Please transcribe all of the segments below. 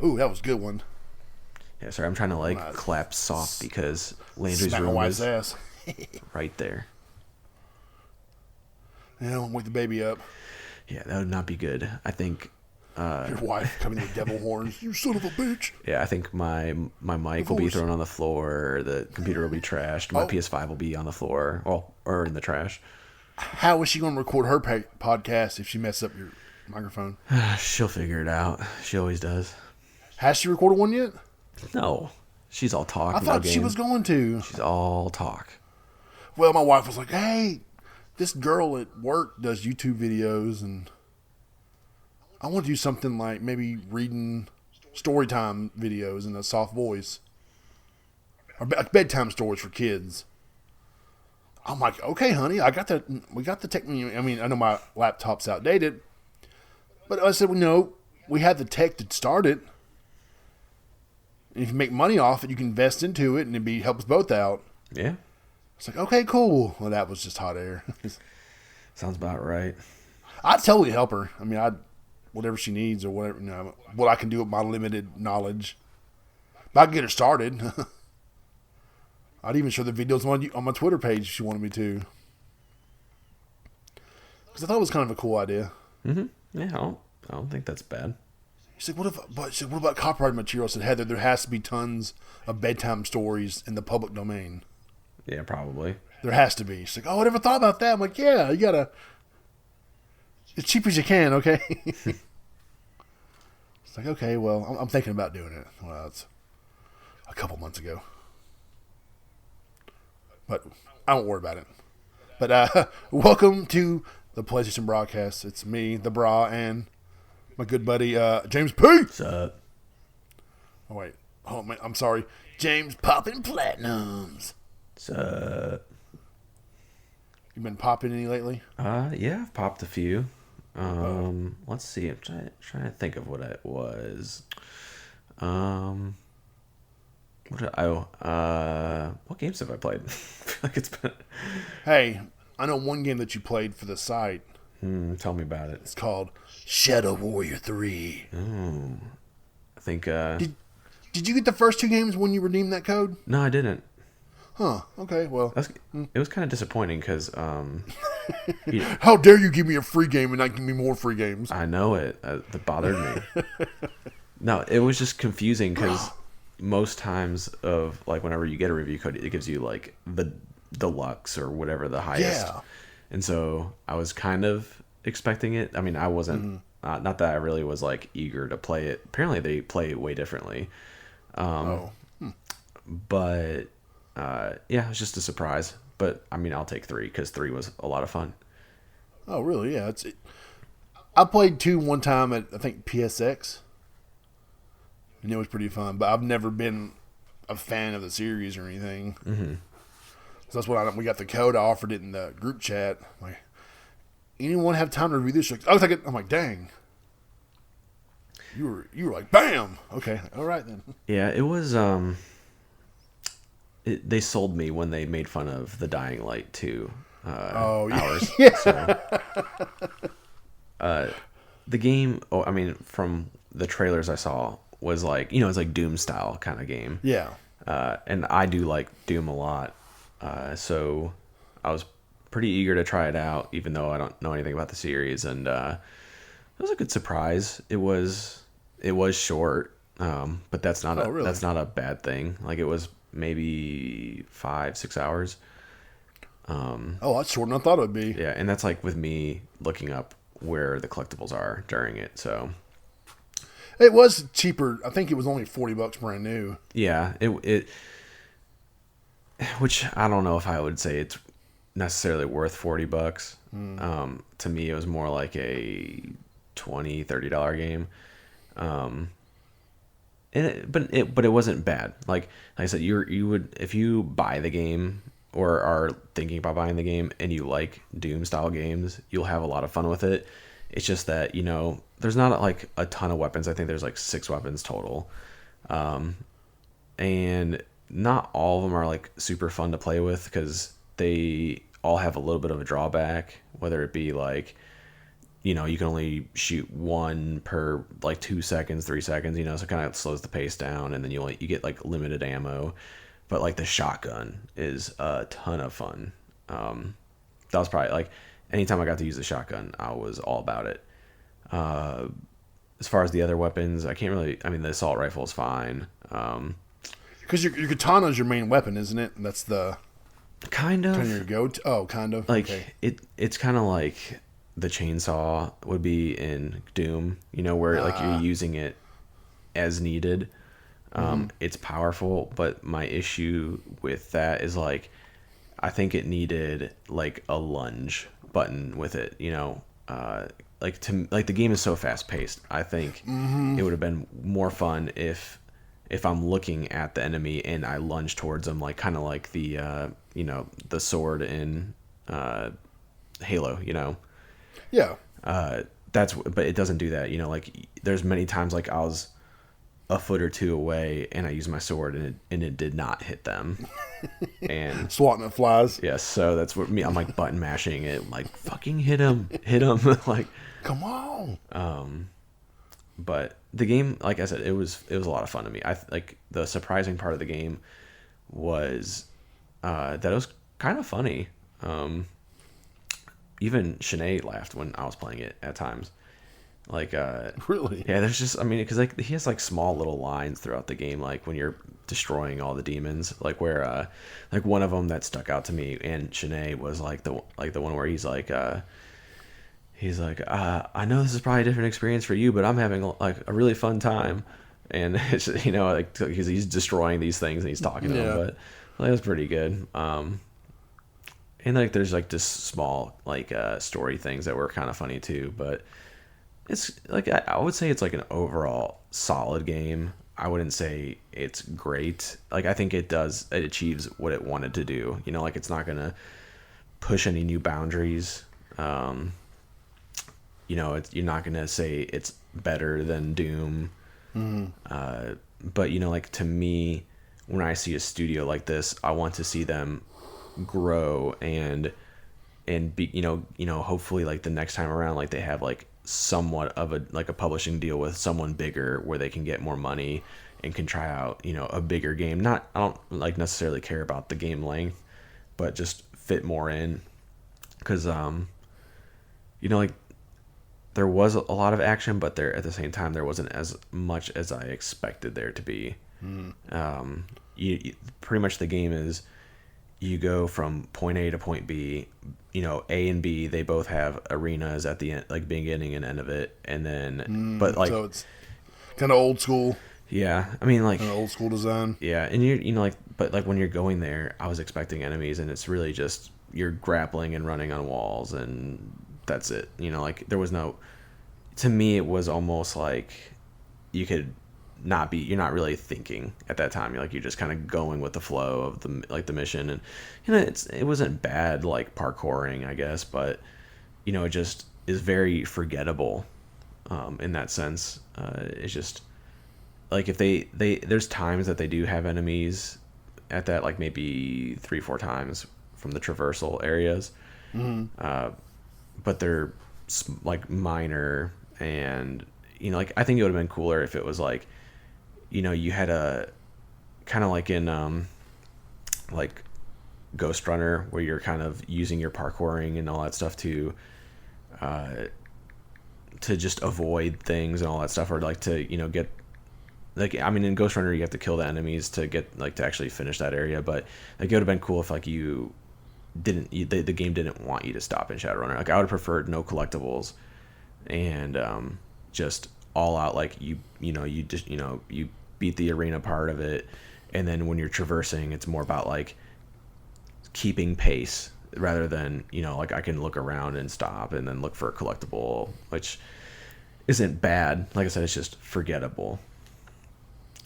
Ooh, that was a good one. Yeah, sorry, I'm trying to like clap soft because Landry's room is ass. right there. Yeah, wake the baby up. Yeah, that would not be good. I think. Your wife coming with devil horns. You son of a bitch. Yeah, I think my mic will be thrown on the floor. The computer will be trashed. My PS5 will be on the floor, or in the trash. How is she going to record her podcast if she messes up your microphone? She'll figure it out. She always does. Has she recorded one yet? No, she's all talk. I thought she was going to. She's all talk. Well, my wife was like, "Hey, this girl at work does YouTube videos, and I want to do something like maybe reading story time videos in a soft voice, or bedtime stories for kids." I'm like, "Okay, honey, I got the we got the technique. I mean, I know my laptop's outdated, but I said, well, no, we had the tech to start it. And if you make money off it, you can invest into it, and it help us both out." Yeah. It's like, okay, cool. Well, that was just hot air. Sounds about right. I'd totally help her. I mean, whatever she needs or whatever, what I can do with my limited knowledge. But I can get her started. I'd even show the videos on my Twitter page if she wanted me to. Because I thought it was kind of a cool idea. Mm-hmm. Yeah, I don't think that's bad. He said, what about copyright material? I said, Heather, there has to be tons of bedtime stories in the public domain. Yeah, probably. There has to be. She's like, oh, I never thought about that. I'm like, yeah, you gotta, as cheap as you can, okay? It's like, okay, well, I'm thinking about doing it. Well, it's a couple months ago. But I won't worry about it. But welcome to the PlayStation broadcast. It's me, the Brah, and my good buddy James P. What's up? Oh wait, man, I'm sorry, James Poppin' Platinums. What's up? You been popping any lately? Yeah, I've popped a few. Let's see. I'm trying to think of what it was. What games have I played? I feel like it's been. Hey, I know one game that you played for the site. Tell me about it. It's called Shadow Warrior 3. I think. Did you get the first 2 games when you redeemed that code? No, I didn't. Huh. Okay. Well, it was kind of disappointing because. How dare you give me a free game and not give me more free games? I know it. That bothered me. No, it was just confusing because most times of like whenever you get a review code, it gives you like the deluxe or whatever the highest. Yeah. And so I was kind of expecting it. I mean, I wasn't. Not that I really was like eager to play it. Apparently, they play it way differently. But yeah, it was just a surprise. But I mean, I'll take 3 because 3 was a lot of fun. Oh, really? Yeah. I played 2 one time at I think PSX, and it was pretty fun. But I've never been a fan of the series or anything. Mm-hmm. So that's when we got the code. I offered it in the group chat. I'm like, anyone have time to review this? Like, I'll take it. I'm like, dang. You were like, bam. Okay, all right then. Yeah, it was. They sold me when they made fun of the Dying Light 2 hours. Yeah. So, the game. Oh, I mean, from the trailers I saw, was like it's like Doom style kind of game. Yeah. And I do like Doom a lot. So I was pretty eager to try it out, even though I don't know anything about the series, and it was a good surprise. It was short, but that's not that's not a bad thing. Like it was maybe 5-6 hours. That's shorter than I thought it would be. Yeah, and that's like with me looking up where the collectibles are during it. So it was cheaper. I think it was only $40 brand new. Yeah, it which I don't know if I would say it's necessarily worth $40. To me, it was more like a $20-$30 game. But it wasn't bad. Like I said, you would, if you buy the game or are thinking about buying the game and you like Doom style games, you'll have a lot of fun with it. It's just that there's not like a ton of weapons. I think there's like 6 weapons total, and not all of them are like super fun to play with because they all have a little bit of a drawback, whether it be like you know, you can only shoot one per like 2 seconds, 3 seconds, you know, so it kind of slows the pace down, and then you get like limited ammo. But like the shotgun is a ton of fun. That was probably like anytime I got to use the shotgun, I was all about it. As far as the other weapons, I can't really. I mean, the assault rifle is fine. Because your katana is your main weapon, isn't it? And that's the kind of your go-to. Oh, kind of. Like okay. it's kind of like the chainsaw would be in Doom. You know, where like you're using it as needed. It's powerful, but my issue with that is like I think it needed like a lunge button with it. You know, like the game is so fast paced. I think it would have been more fun if I'm looking at the enemy and I lunge towards them, like kind of like the you know, the sword in Halo. You know. Yeah. But it doesn't do that. You know, like there's many times like I was a foot or two away and I used my sword and it did not hit them. And swatting at flies. yes, so that's what I'm like button mashing it, like fucking hit him, like come on. But the game, like I said, it was a lot of fun to me. I like the surprising part of the game was that it was kind of funny. Even Shanae laughed when I was playing it at times. Like really? Yeah, there's just, I mean, because like he has like small little lines throughout the game, like when you're destroying all the demons, like where like one of them that stuck out to me and Shanae was like the one where he's like I know this is probably a different experience for you, but I'm having like a really fun time. And it's, you know, like because he's destroying these things and he's talking to them, but like, it was pretty good. And like there's like just small like story things that were kind of funny too, but it's like I would say it's like an overall solid game. I wouldn't say it's great. Like I think it achieves what it wanted to do. You know, like it's not gonna push any new boundaries. You know, you're not gonna say it's better than Doom. But you know, like to me, when I see a studio like this, I want to see them grow and be, you know, hopefully like the next time around, like they have like somewhat of a like a publishing deal with someone bigger where they can get more money and can try out, you know, a bigger game. I don't like necessarily care about the game length, but just fit more in, because you know, like there was a lot of action, but there at the same time there wasn't as much as I expected there to be. You pretty much the game is you go from point A to point B. You know, A and B, they both have arenas at the end, like beginning and end of it, and then but like so it's kind of old school. Yeah, I mean like kind of old school design. Yeah, and you know, like, but like when you're going there, I was expecting enemies, and it's really just you're grappling and running on walls, and that's it. You know, like there was no. To me, it was almost like you could not be. You're not really thinking at that time. You're just kind of going with the flow of the mission, and you know, it wasn't bad like parkouring, I guess, but you know, it just is very forgettable in that sense. It's just like if they there's times that they do have enemies at that, like maybe 3-4 times from the traversal areas, but they're like minor. And you know, like I think it would have been cooler if it was like, you know, you had a kind of like in like Ghost Runner, where you're kind of using your parkouring and all that stuff to just avoid things and all that stuff, or like to, you know, get like, I mean, in Ghost Runner you have to kill the enemies to get like to actually finish that area, but like it would have been cool if like you didn't the game didn't want you to stop in Shadowrunner. Like I would have preferred no collectibles and just all out, like you know, you just, you know, you beat the arena part of it, and then when you're traversing, it's more about like keeping pace rather than, you know, like I can look around and stop and then look for a collectible, which isn't bad. Like I said, it's just forgettable.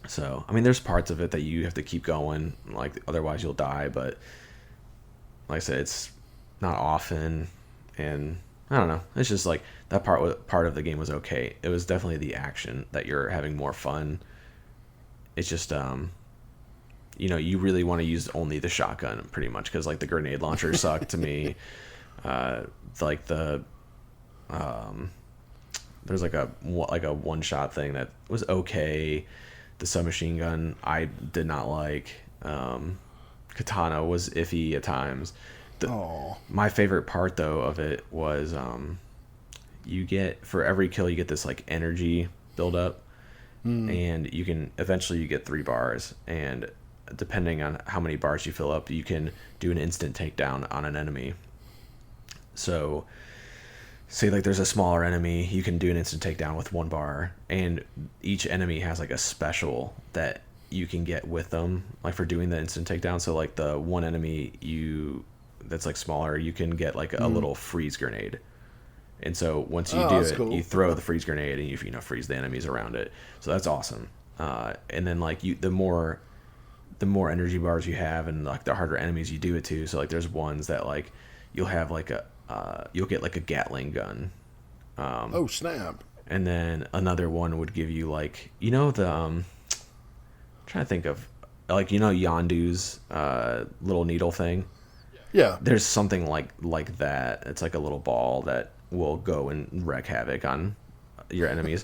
So I mean, there's parts of it that you have to keep going, like otherwise you'll die, but like I said, it's not often. And I don't know, it's just like that part of the game was okay. It was definitely the action that you're having more fun. It's just you know, you really want to use only the shotgun pretty much, because like the grenade launcher sucked to me. Like the There's like a one shot thing that was okay. The submachine gun I did not like. Katana was iffy at times. My favorite part though of it was you get, for every kill you get this like energy build up, and you can eventually you get 3 bars, and depending on how many bars you fill up, you can do an instant takedown on an enemy. So say like there's a smaller enemy, you can do an instant takedown with 1 bar, and each enemy has like a special that you can get with them, like for doing the instant takedown. So like the one enemy that's like smaller, you can get like a little freeze grenade. And so once you do it, cool. You throw the freeze grenade and you freeze the enemies around it. So that's awesome. And then like the more energy bars you have, and like the harder enemies you do it to. So like there's ones that like you'll have like you'll get like a Gatling gun. Oh snap! And then another one would give you like the I'm trying to think of like Yondu's little needle thing. Yeah. There's something like that. It's like a little ball that will go and wreak havoc on your enemies.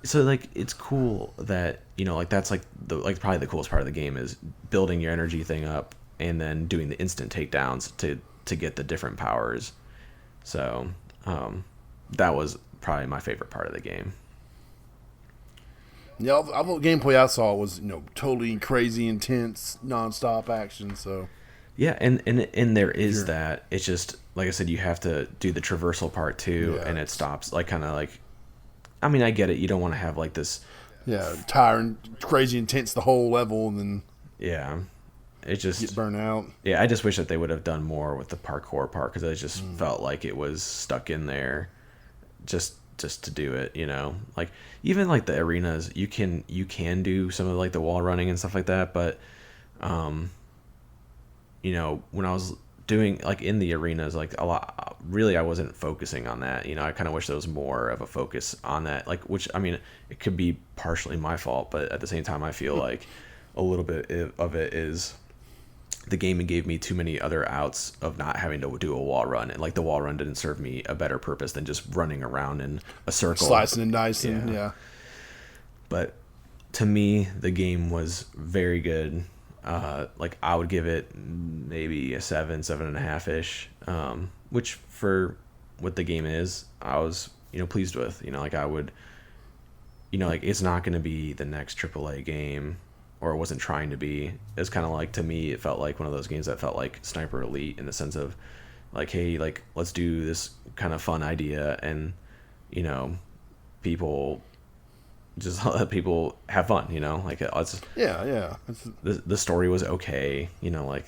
So like it's cool that like that's like probably the coolest part of the game is building your energy thing up and then doing the instant takedowns to get the different powers. So that was probably my favorite part of the game. Yeah, all the gameplay I saw was totally crazy, intense, non-stop action. So yeah, and there is that. It's just like I said, you have to do the traversal part too, and it stops like kind of like. I mean, I get it. You don't want to have like this. Yeah, tiring, crazy, intense the whole level, and then. Yeah, it just get burnt out. Yeah, I just wish that they would have done more with the parkour part, because I just felt like it was stuck in there, just to do it. Like even like the arenas, you can do some of like the wall running and stuff like that, but when I was doing like in the arenas, like a lot, really I wasn't focusing on that. I kind of wish there was more of a focus on that, like, which I mean it could be partially my fault, but at the same time I feel like a little bit of it is the game gave me too many other outs of not having to do a wall run, and like the wall run didn't serve me a better purpose than just running around in a circle, slicing and dicing. Yeah. But to me the game was very good. Like I would give it maybe a 7.5 ish, which for what the game is, I was pleased with. Like I would, like it's not going to be the next AAA game, or it wasn't trying to be. It's kind of like, to me, it felt like one of those games that felt like Sniper Elite, in the sense of like, hey, like let's do this kind of fun idea, and people just let people have fun, like it's the story was okay, like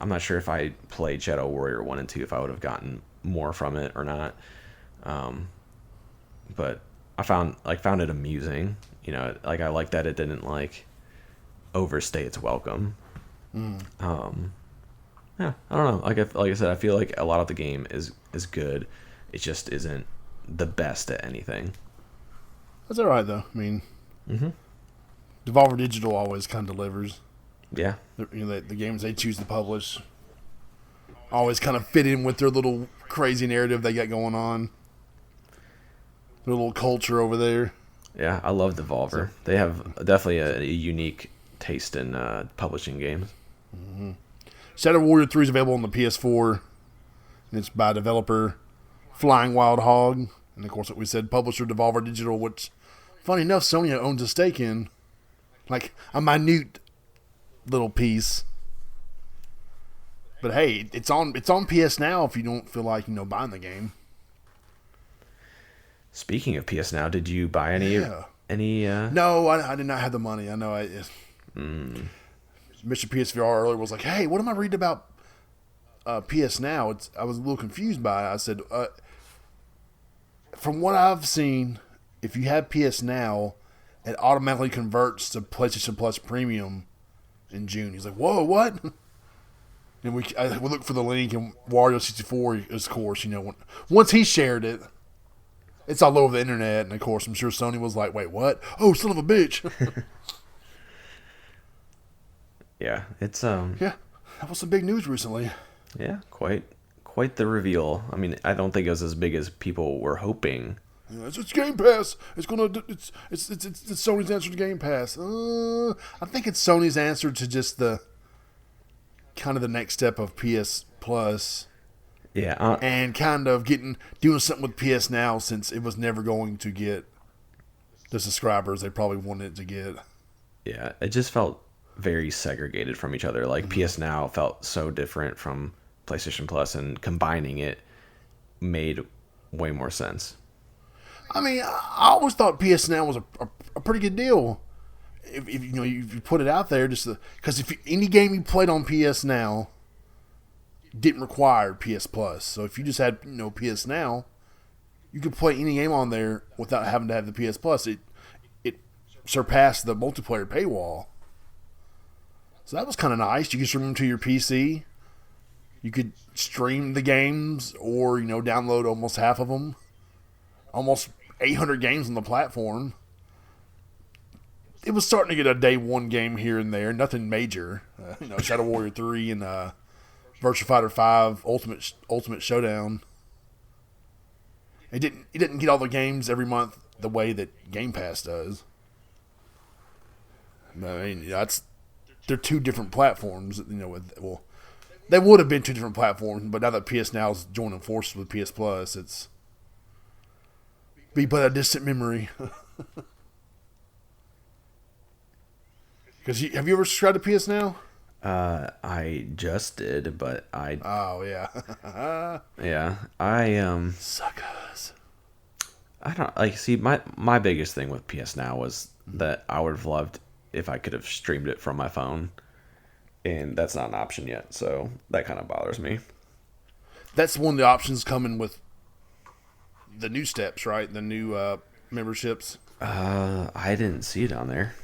I'm not sure if I played Shadow Warrior 1 and 2 if I would have gotten more from it or not, but I found it amusing, like I like that it didn't like overstay its welcome. Yeah, I don't know, like I said, I feel like a lot of the game is good, it just isn't the best at anything. That's all right, though. I mean, Devolver Digital always kind of delivers. Yeah. The games they choose to publish always kind of fit in with their little crazy narrative they got going on. Their little culture over there. Yeah, I love Devolver. They have definitely a unique taste in publishing games. Mm-hmm. Shadow Warrior 3 is available on the PS4. And it's by developer Flying Wild Hog. And, of course, what we said, publisher Devolver Digital, which, funny enough, Sony owns a stake in. Like, a minute little piece. But, hey, it's on PS Now if you don't feel like, buying the game. Speaking of PS Now, did you buy any? No, I did not have the money. I know. Mr. PSVR earlier was like, hey, what am I reading about PS Now? I was a little confused by it. I said, from what I've seen, if you have PS Now, it automatically converts to PlayStation Plus Premium in June. He's like, whoa, what? And we looked for the link, and Wario64, of course, once he shared it, it's all over the internet. And, of course, I'm sure Sony was like, wait, what? Oh, son of a bitch. Yeah, it's Yeah, that was some big news recently. Yeah, quite quite the reveal. I mean, I don't think it was as big as people were hoping. It's Game Pass. It's Sony's answer to Game Pass. I think it's Sony's answer to just the kind of the next step of PS Plus. Yeah, and kind of doing something with PS Now, since it was never going to get the subscribers they probably wanted it to get. Yeah, it just felt very segregated from each other. Like PS Now felt so different from PlayStation Plus, and combining it made way more sense. I mean, I always thought PS Now was a pretty good deal. If you put it out there, just because if any game you played on PS Now didn't require PS Plus, so if you just had PS Now, you could play any game on there without having to have the PS Plus. It surpassed the multiplayer paywall, so that was kind of nice. You could stream them to your PC. You could stream the games, or download almost half of them. Almost 800 games on the platform. It was starting to get a day one game here and there, nothing major. Shadow Warrior 3 and Virtua Fighter 5 Ultimate Showdown. It didn't get all the games every month the way that Game Pass does. I mean, they're two different platforms. They would have been two different platforms, but now that PS Now is joining forces with PS Plus, it's be but a distant memory. Because have you ever subscribed to PS Now? I just did, but I. Oh yeah. Yeah, Suckers. I don't like. See, my biggest thing with PS Now was that I would have loved if I could have streamed it from my phone, and that's not an option yet. So that kind of bothers me. That's one of the options coming with the new steps, right? The new memberships. I didn't see it on there.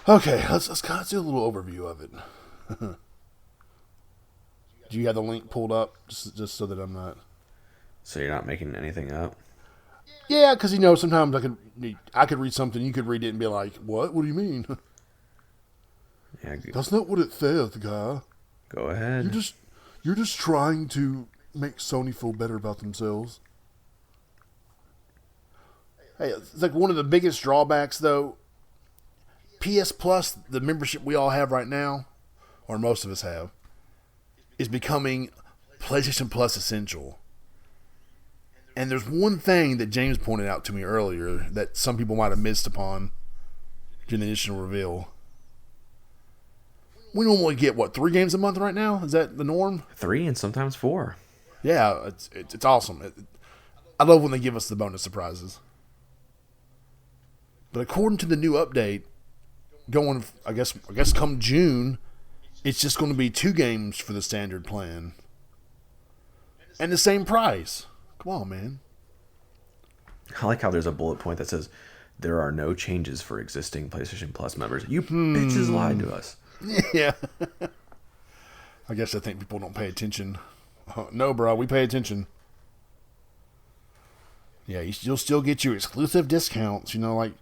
Okay, let's kind of do a little overview of it. Do you have the link pulled up, just so that I'm not? So you're not making anything up? Yeah, because sometimes I could read something, you could read it and be like, "What? What do you mean?" Yeah, that's not what it says, guy. Go ahead. You're just trying to make Sony feel better about themselves. Hey, it's like one of the biggest drawbacks, though. PS Plus, the membership we all have right now, or most of us have, is becoming PlayStation Plus Essential. And there's one thing that James pointed out to me earlier that some people might have missed upon during the initial reveal. We normally get, 3 games a month right now? Is that the norm? 3 and sometimes 4. Yeah, it's awesome. I love when they give us the bonus surprises. But according to the new update, going, I guess come June, it's just going to be 2 games for the standard plan. And the same price. Come on, man. I like how there's a bullet point that says, there are no changes for existing PlayStation Plus members. You bitches lied to us. Yeah. I guess I think people don't pay attention. No, bro, we pay attention. Yeah, you'll still get your exclusive discounts, like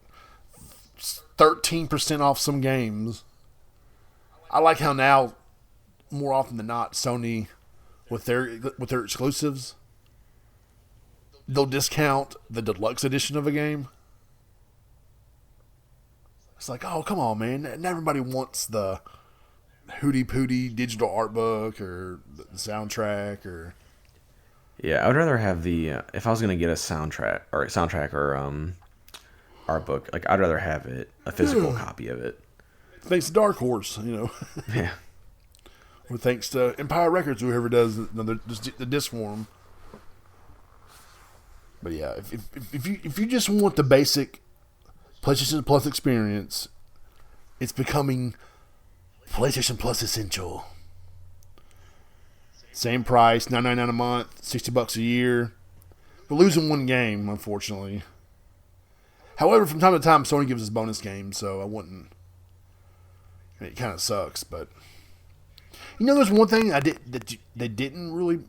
13% off some games. I like how now, more often than not, Sony, with their exclusives, they'll discount the deluxe edition of a game. It's like, oh, come on, man. Not everybody wants the hootie pootie digital art book or the soundtrack or. Yeah, I would rather have the if I was gonna get a soundtrack or art book, like I'd rather have a physical copy of it. Thanks to Dark Horse, Yeah. Or thanks to Empire Records, whoever does the disc for them. But yeah, if you just want the basic PlayStation Plus experience, it's becoming PlayStation Plus Essential. Same price, $9.99 a month, $60 a year. We're losing one game, unfortunately. However, from time to time, Sony gives us bonus games, so I wouldn't. It kind of sucks, but there's one thing they didn't really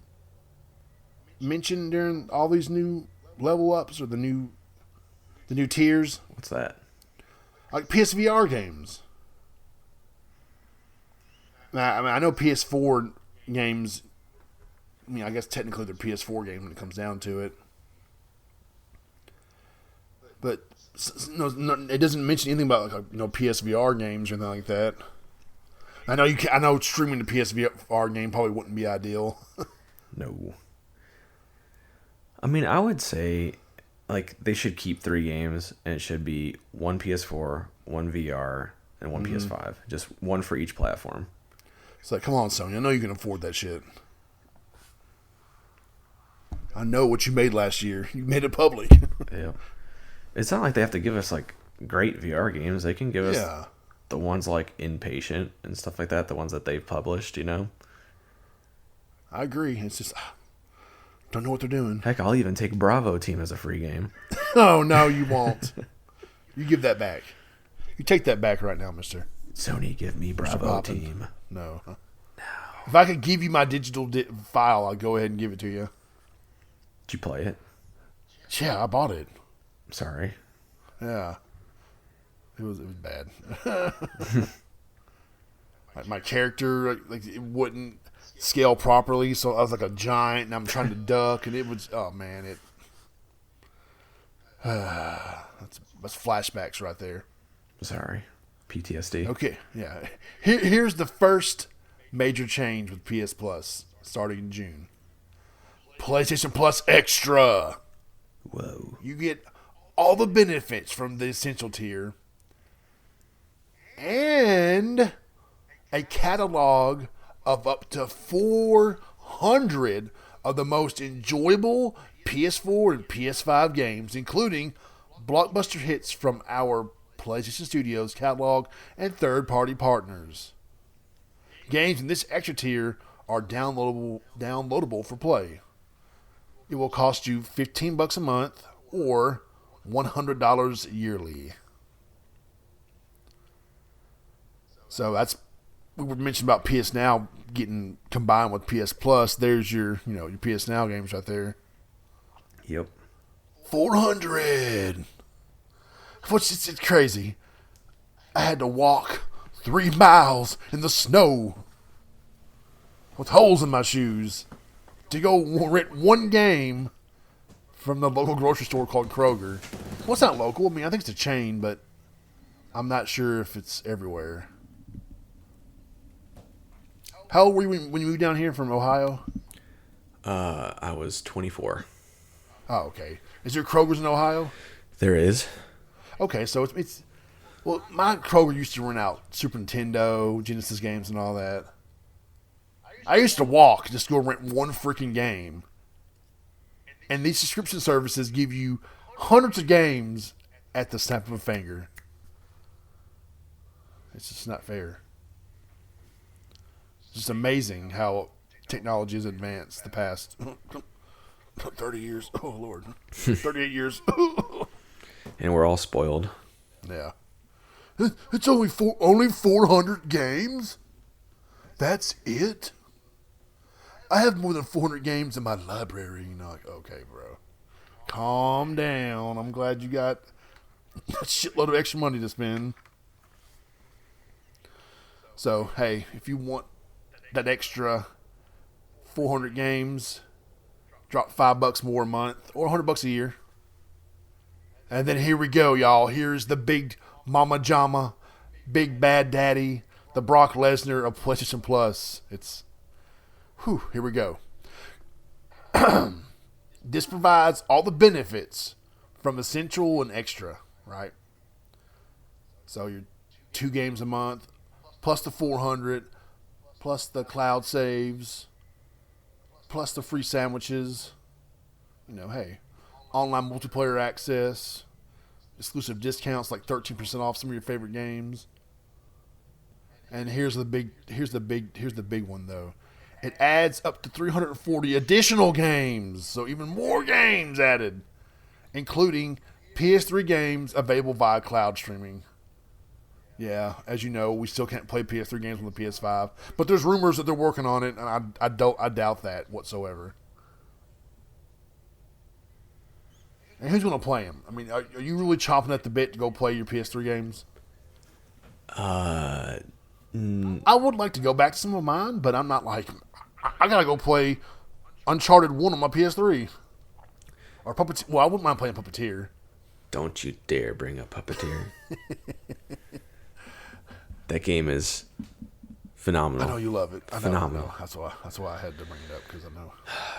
mention during all these new level ups or the new tiers. What's that? Like PSVR games. I know PS4 games mean, I guess technically they're PS4 games when it comes down to it. But it doesn't mention anything about like PSVR games or anything like that. I know streaming the PSVR game probably wouldn't be ideal. No. I mean, I would say like they should keep 3 games, and it should be one PS4, one VR, and one PS5. Just one for each platform. It's like, come on, Sony. I know you can afford that shit. I know what you made last year. You made it public. Yeah. It's not like they have to give us like great VR games. They can give us the ones like Inpatient and stuff like that. The ones that they've published, I agree. It's just don't know what they're doing. Heck, I'll even take Bravo Team as a free game. Oh no, you won't. You give that back. You take that back right now, Mister. Sony, give me Bravo Team. No. If I could give you my digital file, I'd go ahead and give it to you. Did you play it? Yeah, I bought it. Sorry. Yeah. It was bad. my character, like, it wouldn't scale properly, so I was like a giant, and I'm trying to duck, and it was, oh man, that's flashbacks right there. Sorry. PTSD. Okay, yeah. Here's the first major change with PS Plus starting in June. PlayStation Plus Extra. Whoa. You get all the benefits from the Essential tier and a catalog of up to 400 of the most enjoyable PS4 and PS5 games, including blockbuster hits from our PlayStation Studios catalog and third-party partners. Games in this extra tier are downloadable for play. It will cost you $15 a month or $100 yearly. So that's, we were mentioning about PS Now getting combined with PS Plus. There's your PS Now games right there. Yep. 400. It's crazy. I had to walk 3 miles in the snow with holes in my shoes to go rent one game from the local grocery store called Kroger. Well, it's not local. I mean, I think it's a chain, but I'm not sure if it's everywhere. How old were you when you moved down here from Ohio? I was 24. Oh, okay. Is there Kroger's in Ohio? There is. Okay, so it's well, my Kroger used to rent out Super Nintendo, Genesis games, and all that. I used to walk just to go rent one freaking game. And these subscription services give you hundreds of games at the snap of a finger. It's just not fair. It's just amazing how technology has advanced the past 30 years. Oh, Lord. 38 years. And we're all spoiled. Yeah. It's only 400 games? That's it? I have more than 400 games in my library. Like, okay, bro. Calm down. I'm glad you got a shitload of extra money to spend. So, hey, if you want that extra 400 games, drop $5 more a month or $100 a year. And then here we go, y'all. Here's the big mama jama, big bad daddy, the Brock Lesnar of PlayStation Plus. Here we go. This provides all the benefits from Essential and Extra, right? So you're 2 games a month, plus the 400, plus the cloud saves, plus the free sandwiches. Hey, online multiplayer access, exclusive discounts like 13% off some of your favorite games. And here's the big one though. It adds up to 340 additional games, so even more games added, including PS3 games available via cloud streaming. Yeah, as you know, we still can't play PS3 games on the PS5, but there's rumors that they're working on it, and I doubt that whatsoever. And who's going to play them? I mean, are you really chomping at the bit to go play your PS3 games? I would like to go back to some of mine, but I'm not like, I got to go play Uncharted 1 on my PS3. Or Puppeteer. Well, I wouldn't mind playing Puppeteer. Don't you dare bring up Puppeteer. That game is phenomenal. I know you love it. Phenomenal. I know. That's why I had to bring it up, because I know.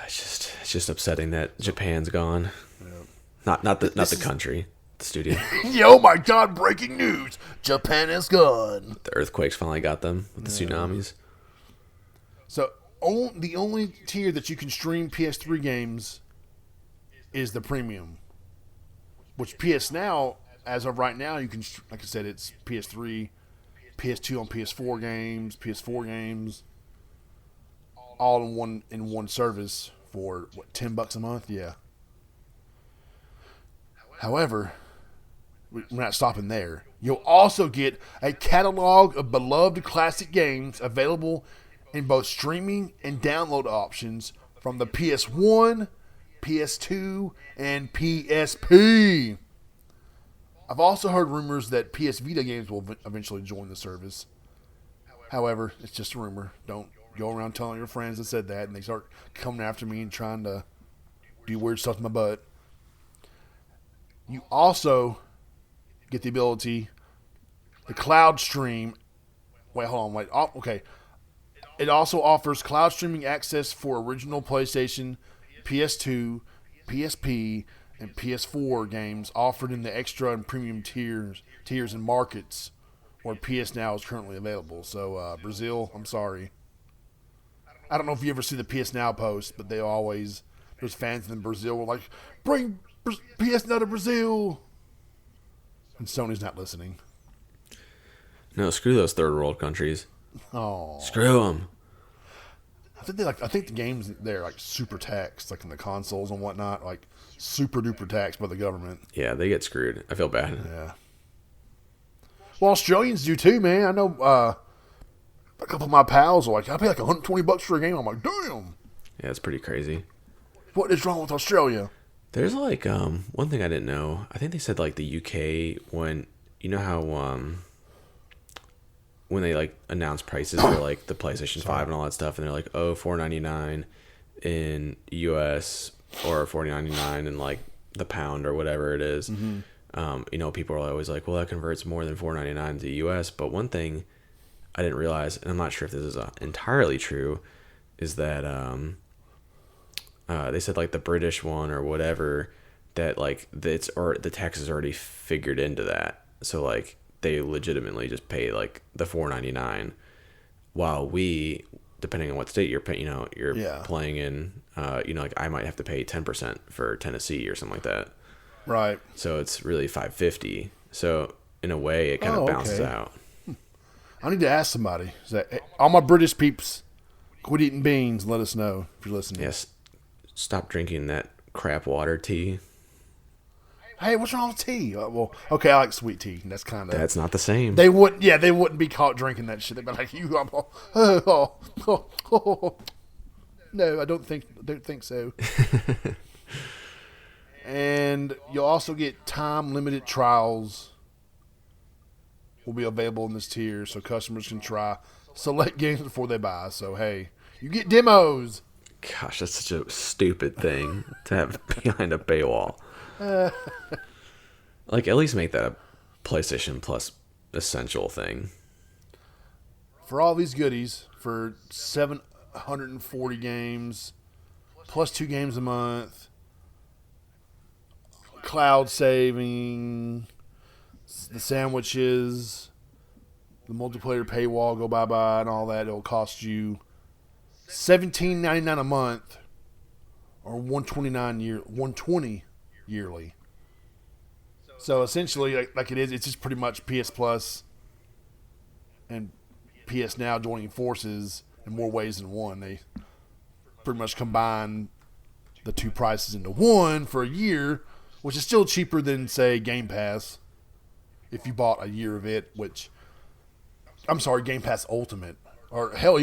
It's just upsetting that Japan's gone. Yeah. Not the country, the studio. Yo, my God! Breaking news: Japan is gone. The earthquakes finally got them with the tsunamis. So the only tier that you can stream PS3 games is the premium, which PS Now, as of right now, you can, like I said, it's PS3, PS2 on PS4 games, PS4 games, all in one service for what, $10 a month? Yeah. However, we're not stopping there. You'll also get a catalog of beloved classic games available in both streaming and download options from the PS1, PS2, and PSP. I've also heard rumors that PS Vita games will eventually join the service. However, it's just a rumor. Don't go around telling your friends that said that and they start coming after me and trying to do weird stuff to my butt. You also get the ability to cloud stream. Wait, hold on. Okay. It also offers cloud streaming access for original PlayStation, PS2, PSP, and PS4 games offered in the extra and premium tiers and markets where PS Now is currently available. So, Brazil, I'm sorry. I don't know if you ever see the PS Now post, but there's fans in Brazil were like, bring PS Now to Brazil. And Sony's not listening. No, screw those third world countries. Oh, screw them. I think the games there like super taxed, like in the consoles and whatnot, like super duper taxed by the government. Yeah, they get screwed. I feel bad. Yeah. Well, Australians do too, man. I know a couple of my pals are like, I pay like $120 for a game. I'm like, damn. Yeah, it's pretty crazy. What is wrong with Australia? There's like one thing I didn't know. I think they said like the UK, when you know how when they like announce prices for like the PlayStation 5 and all that stuff, and they're like, oh, $4.99 in US or $4.99 in like the pound or whatever it is. Mm-hmm. People are always like, well, that converts more than $4.99 to US. But one thing I didn't realize, and I'm not sure if this is entirely true, is that they said like the British one or whatever, that like the tax is already figured into that. So like they legitimately just pay like the $4.99, while we, depending on what state you're paying, you're playing in, like I might have to pay 10% for Tennessee or something like that. Right. So it's really $5.50. So in a way, it kind of balances out. I need to ask somebody. All my British peeps, quit eating beans. Let us know if you're listening. Yes. Stop drinking that crap water tea. Hey, what's wrong with tea? Well, okay, I like sweet tea. That's not the same. They wouldn't be caught drinking that shit. They'd be like, no, I don't think so. And you'll also get time-limited trials will be available in this tier, so customers can try select games before they buy. So, hey, you get demos. Gosh, that's such a stupid thing to have behind a paywall. Like, at least make that a PlayStation Plus essential thing. For all these goodies, for 740 games, plus 2 games a month, cloud saving, the sandwiches, the multiplayer paywall go bye-bye and all that, it'll cost you $17.99 a month or $120 yearly. So essentially, like it's just pretty much PS Plus and PS Now joining forces in more ways than one. They pretty much combine the two prices into one for a year, which is still cheaper than, say, Game Pass if you bought a year of it, Game Pass Ultimate. Or hell,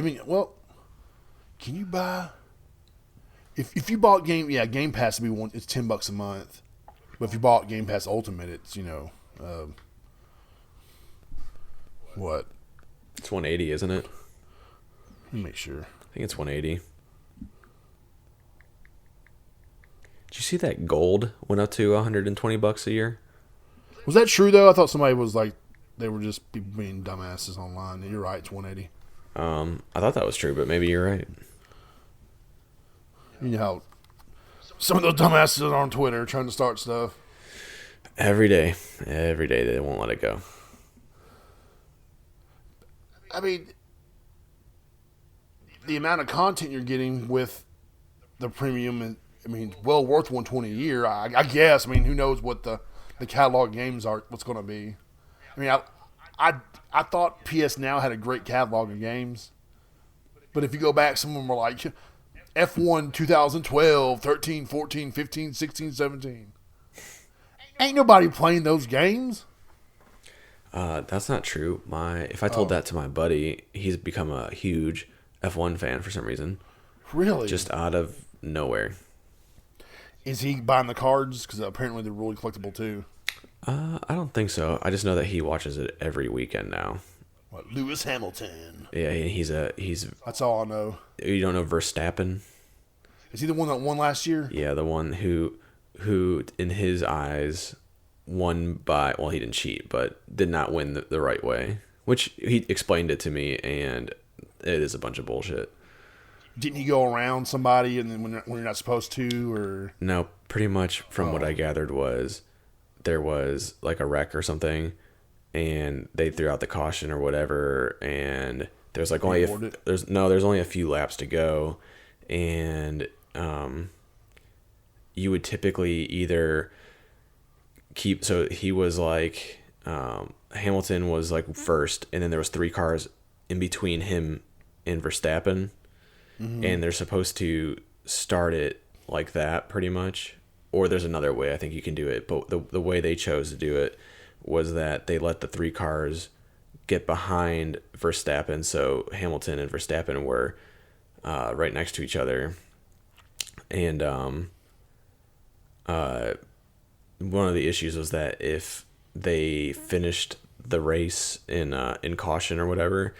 can you buy... If you bought Game Pass would be it's $10 a month. But if you bought Game Pass Ultimate, it's, what? It's $180, isn't it? Let me make sure. I think it's $180. you see that gold went up to $120 a year? Was that true though? I thought somebody was like they were just people being dumbasses online. You're right, it's 180. I thought that was true, but maybe you're right. You know how some of those dumbasses are on Twitter trying to start stuff. Every day they won't let it go. I mean, the amount of content you're getting with the premium, I mean, well worth $120 a year. I guess. I mean, who knows what the catalog games are? What's going to be? I mean, I thought PS Now had a great catalog of games, but if you go back, some of them were like F1 2012, 13, 14, 15, 16, 17. Ain't nobody playing those games. That's not true. If I told that to my buddy, he's become a huge F1 fan for some reason. Really? Just out of nowhere. Is he buying the cards? Because apparently they're really collectible too. I don't think so. I just know that he watches it every weekend now. What, Lewis Hamilton? Yeah, he's. That's all I know. You don't know Verstappen? Is he the one that won last year? Yeah, the one who in his eyes won by, well, he didn't cheat, but did not win the right way. Which he explained it to me, and it is a bunch of bullshit. Didn't he go around somebody and then when you're not supposed to, or no? Pretty much from what I gathered was there was like a wreck or something, and they threw out the caution or whatever, and there's like there's only a few laps to go, and you would typically either keep, so he was like Hamilton was like first, and then there was 3 cars in between him and Verstappen. Mm-hmm. And they're supposed to start it like that pretty much. Or there's another way I think you can do it. But the way they chose to do it was that they let the 3 cars get behind Verstappen. So Hamilton and Verstappen were right next to each other. And one of the issues was that if they finished the race in caution or whatever,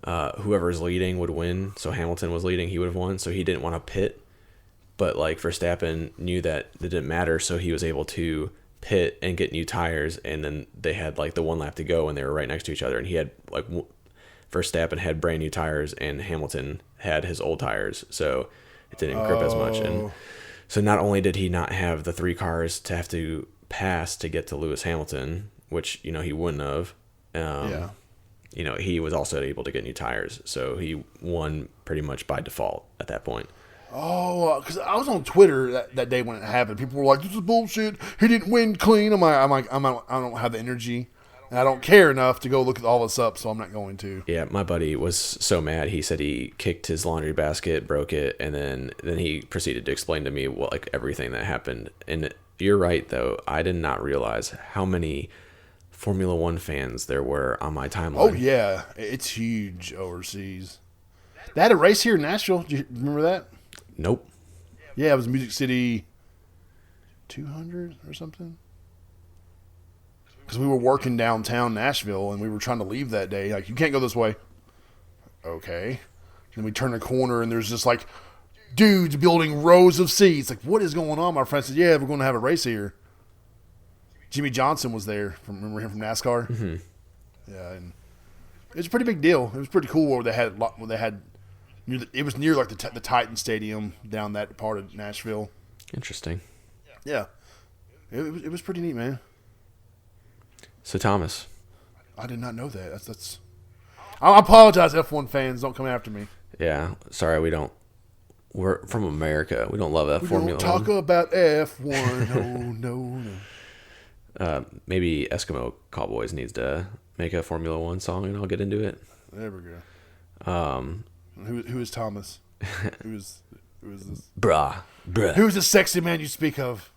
whoever's leading would win. So Hamilton was leading, he would have won. So he didn't want to pit, but like Verstappen knew that it didn't matter, so he was able to pit and get new tires. And then they had like the 1 lap to go, and they were right next to each other. And he had like Verstappen had brand new tires, and Hamilton had his old tires, so it didn't grip as much. And so not only did he not have the 3 cars to have to pass to get to Lewis Hamilton, which he wouldn't have. Yeah. He was also able to get new tires, so he won pretty much by default at that point. Oh, because I was on Twitter that day when it happened. People were like, "This is bullshit. He didn't win clean." I don't have the energy, and I don't care enough to go look at all this up, so I'm not going to. Yeah, my buddy was so mad. He said he kicked his laundry basket, broke it, and then he proceeded to explain to me everything that happened. And you're right, though. I did not realize how many Formula One fans there were on my timeline. Oh yeah, it's huge overseas. They had a race here in Nashville. Do you remember that? Nope. Yeah, it was Music City 200 or something. Because we were working downtown Nashville, and we were trying to leave that day. Like, you can't go this way. Okay. Then we turn a corner, and there's just like dudes building rows of seats. Like, what is going on? My friend said, "Yeah, we're going to have a race here." Jimmy Johnson was there. Remember him from NASCAR? Mm-hmm. Yeah, and it was a pretty big deal. It was pretty cool where they had it was near like the Titan Stadium down that part of Nashville. Interesting. Yeah, it was pretty neat, man. So Thomas, I did not know that. That's. I apologize, F1 fans. Don't come after me. Yeah, sorry, we're from America. We don't love that Formula 1. We don't talk about F1. No. Maybe Eskimo Cowboys needs to make a Formula 1 song, and I'll get into it. There we go. Who is Thomas? Who is this? Brah. Who's the sexy man you speak of?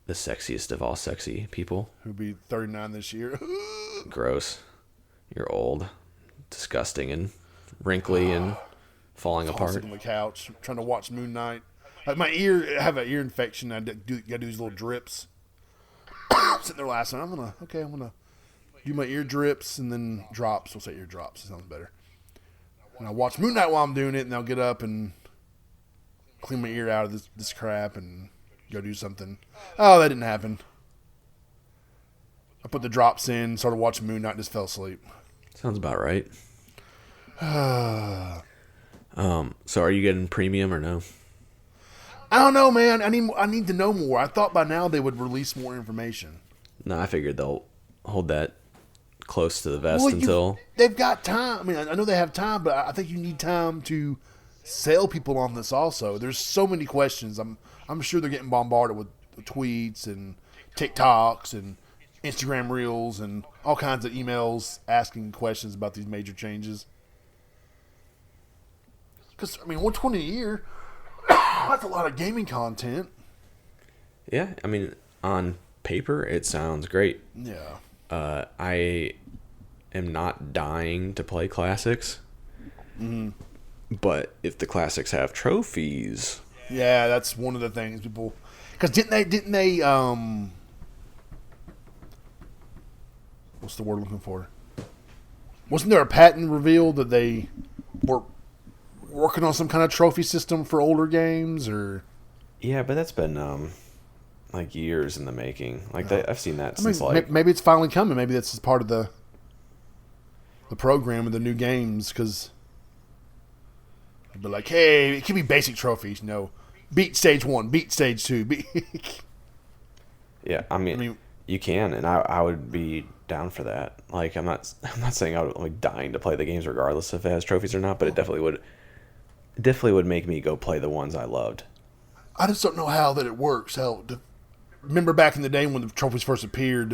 The sexiest of all sexy people. Who'll be 39 this year. Gross. You're old, disgusting, and wrinkly, and falling apart. Sitting on the couch, trying to watch Moon Knight. Like my ear, I have an ear infection. I got to do these little drips. Sitting there laughing. I'm gonna do my ear drips and then drops. We'll say ear drops. It sounds better. And I watch Moon Knight while I'm doing it, and I'll get up and clean my ear out of this crap and go do something. Oh, that didn't happen. I put the drops in, started watching Moon Knight, and just fell asleep. Sounds about right. So are you getting premium or no? I don't know, man. I need to know more. I thought by now they would release more information. No, I figured they'll hold that close to the vest until... They've got time. I mean, I know they have time, but I think you need time to sell people on this also. There's so many questions. I'm sure they're getting bombarded with tweets and TikToks and Instagram Reels and all kinds of emails asking questions about these major changes. Because, I mean, $120 a year, that's a lot of gaming content. Yeah, I mean, on paper, it sounds great. Yeah. I am not dying to play classics. Mm-hmm. But if the classics have trophies... Yeah, that's one of the things people... Because didn't they, what's the word I'm looking for? Wasn't there a patent revealed that they were working on some kind of trophy system for older games, or? Yeah, but that's been like years in the making. Like I've seen that since maybe it's finally coming. Maybe that's part of the program of the new games, because they'll be like, hey, it can be basic trophies. No, beat stage 1, beat stage 2. Yeah, I mean, you can, and I would be down for that. Like, I'm not saying I would like dying to play the games regardless if it has trophies or not, but it definitely would make me go play the ones I loved. I just don't know how that it works. Remember back in the day when the trophies first appeared,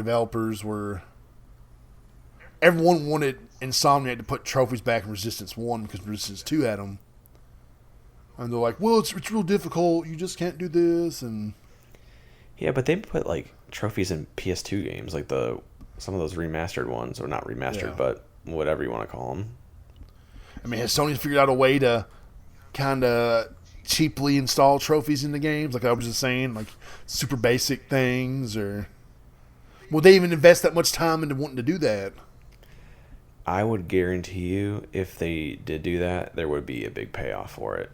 everyone wanted Insomniac to put trophies back in Resistance 1 because Resistance 2 had them. And they're like, well, it's real difficult. You just can't do this. And yeah, but they put like trophies in PS2 games, like some of those remastered ones, or not remastered, but whatever you want to call them. I mean, has Sony figured out a way to kind of cheaply install trophies in the games? Like I was just saying, like super basic things, or will they even invest that much time into wanting to do that? I would guarantee you, if they did do that, there would be a big payoff for it.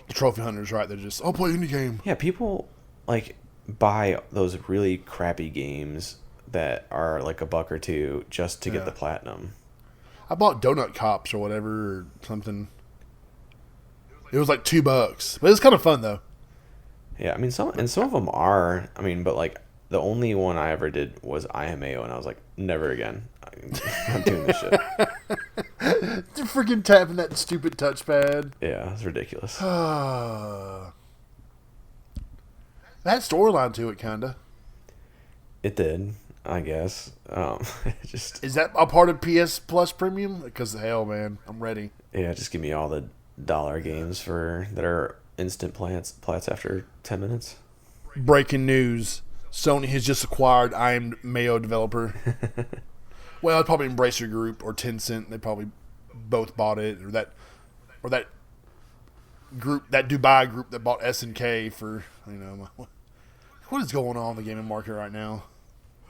The trophy hunters, right? They're just, I'll play any game. Yeah, people like buy those really crappy games that are like $1 or $2 just to get the platinum. I bought Donut Cops or whatever, or something. It was like $2, but it was kind of fun though. Yeah, I mean, some of them are. I mean, but like the only one I ever did was IMAO, and I was like, never again. I'm doing this shit. You're freaking tapping that stupid touchpad. Yeah, it's ridiculous. That storyline to it, kinda. It did, I guess. Is that a part of PS Plus Premium? Because hell, man, I'm ready. Yeah, just give me all the dollar games that are instant plats after 10 minutes. Breaking news: Sony has just acquired IMAO developer. Well, it's probably Embracer Group or Tencent. They probably both bought it, or that group, that Dubai group that bought SNK for, what is going on in the gaming market right now?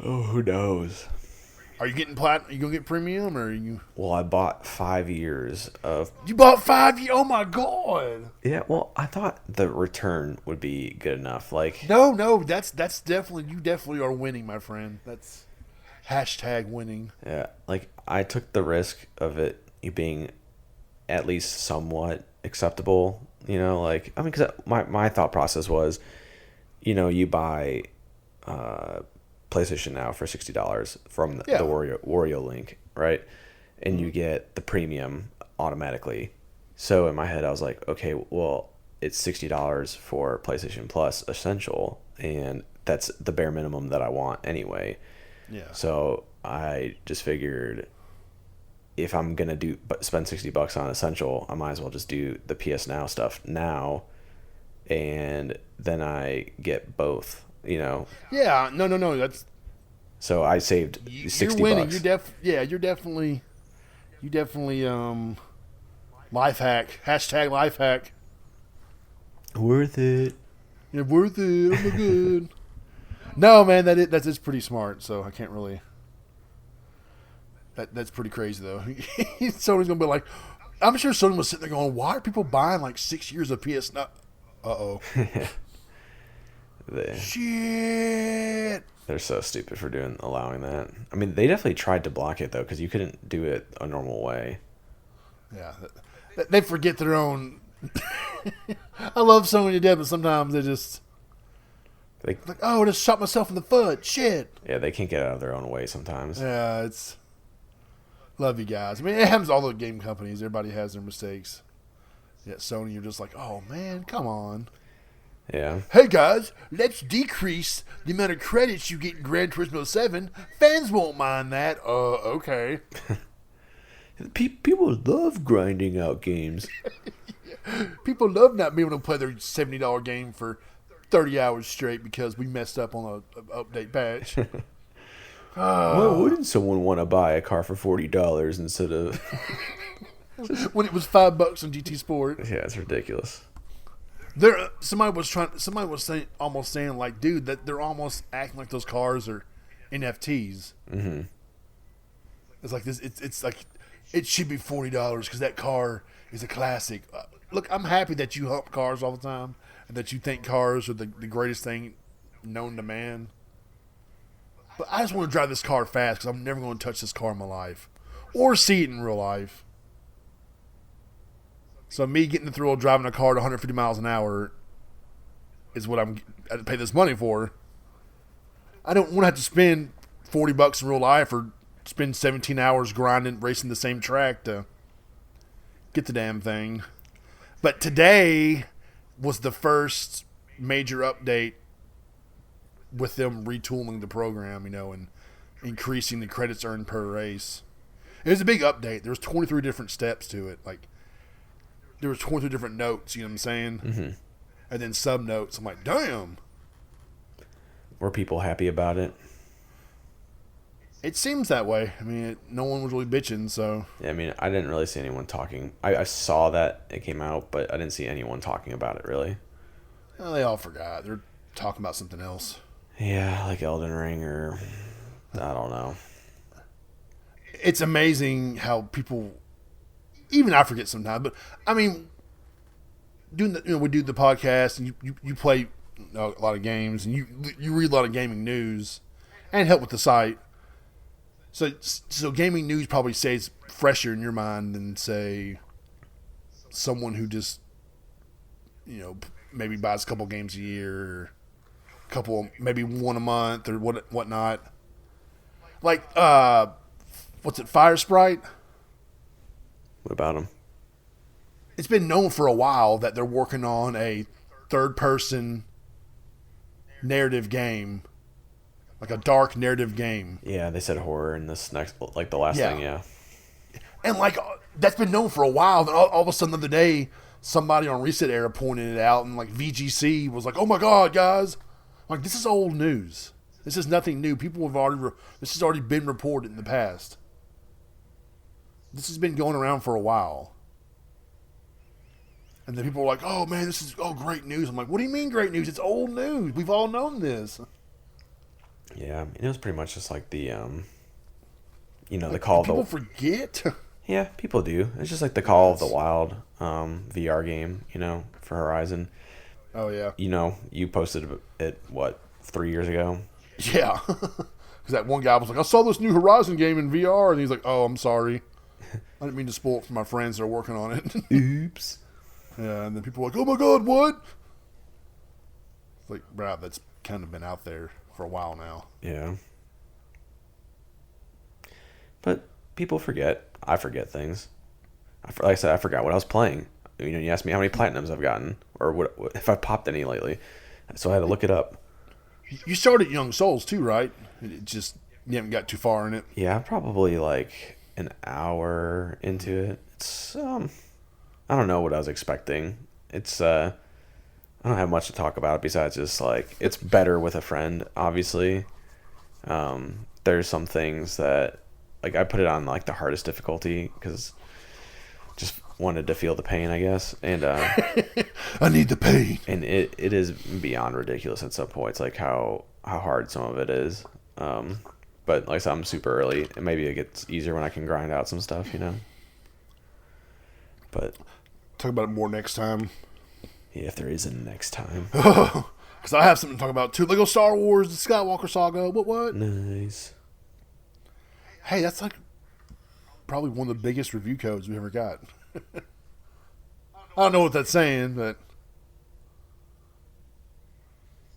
Oh, who knows? Are you getting platinum? Are you gonna get premium, or are you? Well, I bought 5 years of. You bought 5 years? Oh my god! Yeah, well, I thought the return would be good enough. Like, no, that's definitely, you definitely are winning, my friend. That's #winning. Yeah, like I took the risk of it being at least somewhat acceptable. Like, I mean, because my thought process was, you buy PlayStation Now for $60 from the Wario link, right? And you get the premium automatically. So in my head, I was like, okay, well, it's $60 for PlayStation Plus Essential, and that's the bare minimum that I want anyway. Yeah. So I just figured, if I'm gonna spend $60 on Essential, I might as well just do the PS Now stuff now, and then I get both. Yeah. No. That's. So I saved $60. You're winning. You're definitely. Life hack. #life hack. Worth it. Yeah, worth it. Oh my god. No, man, that's pretty smart. So I can't really. That's pretty crazy though. Sony's gonna be like, I'm sure Sony was sitting there going, why are people buying like 6 years of PS Now? Uh-oh. Shit. They're so stupid for allowing that. I mean, they definitely tried to block it though, because you couldn't do it a normal way. Yeah, they forget their own. I love Sony to death, but sometimes they just like, oh, I just shot myself in the foot. Shit. Yeah, they can't get out of their own way sometimes. Yeah, it's. Love you guys. I mean, it happens to all the game companies. Everybody has their mistakes. Yet Sony, you're just like, oh man, come on. Yeah. Hey guys, let's decrease the amount of credits you get in Gran Turismo 7. Fans won't mind that. Okay. People love grinding out games. People love not being able to play their $70 game for 30 hours straight because we messed up on an update patch. Why wouldn't someone want to buy a car for $40 instead of when it was $5 on GT Sport? Yeah, it's ridiculous. Somebody was saying, almost saying like, dude, that they're almost acting like those cars are NFTs. Mm-hmm. It's like this. It's like it should be $40 because that car is a classic. Look, I'm happy that you hump cars all the time and that you think cars are the greatest thing known to man. But I just want to drive this car fast because I'm never going to touch this car in my life or see it in real life. So me getting the thrill of driving a car at 150 miles an hour is what I pay this money for. I don't want to have to spend $40 in real life or spend 17 hours grinding, racing the same track to get the damn thing. But today was the first major update with them retooling the program, and increasing the credits earned per race. It was a big update. There was 23 different steps to it. Like, there was 23 different notes, you know what I'm saying? Mm-hmm. And then sub notes. I'm like, damn. Were people happy about it? It seems that way. I mean, no one was really bitching, so. Yeah, I mean, I didn't really see anyone talking. I saw that it came out, but I didn't see anyone talking about it, really. Well, they all forgot. They're talking about something else. Yeah, like Elden Ring or I don't know. It's amazing how people, even I forget sometimes, but I mean, we do the podcast and you play a lot of games and you read a lot of gaming news and help with the site. So gaming news probably stays fresher in your mind than, say, someone who just, maybe buys a couple games a year, or a couple, maybe one a month, or whatnot. Like, what's it, Fire Sprite? What about them? It's been known for a while that they're working on a third-person narrative game. Like a dark narrative game. Yeah, they said horror in this next, like the last thing, yeah. And like, that's been known for a while. Then all of a sudden the other day, somebody on Reset Era pointed it out, and like VGC was like, oh my God, guys. Like, this is old news. This is nothing new. People have this has already been reported in the past. This has been going around for a while. And then people are like, oh man, this is great news. I'm like, what do you mean great news? It's old news. We've all known this. Yeah, it was pretty much just like the, the Call of the... People forget? Yeah, people do. It's just like the Call of the Wild VR game, for Horizon. Oh, yeah. You posted it, 3 years ago? Yeah. Because that one guy was like, I saw this new Horizon game in VR. And he's like, oh, I'm sorry. I didn't mean to spoil it for my friends that are working on it. Oops. Yeah, and then people are like, oh my God, what? It's like, bro, that's kind of been out there for a while now. Yeah. But people forget. I forget things. Like I said, I forgot what I was playing. You asked me how many platinums I've gotten, or what if I popped any lately. So I had to look it up. You started Young Souls too, right? It just, you haven't got too far in it. Yeah, I'm probably like an hour into it. It's I don't know what I was expecting. It's I don't have much to talk about besides just like it's better with a friend, obviously. There's some things that like I put it on like the hardest difficulty because just wanted to feel the pain, I guess. And I need the pain. And it is beyond ridiculous at some points, like how hard some of it is. But like I said, I'm super early, and maybe it gets easier when I can grind out some stuff, But talk about it more next time. Yeah, if there is a next time. Because I have something to talk about too. Lego Star Wars, the Skywalker Saga. What? Nice. Hey, that's like probably one of the biggest review codes we ever got. I don't know what that's saying, but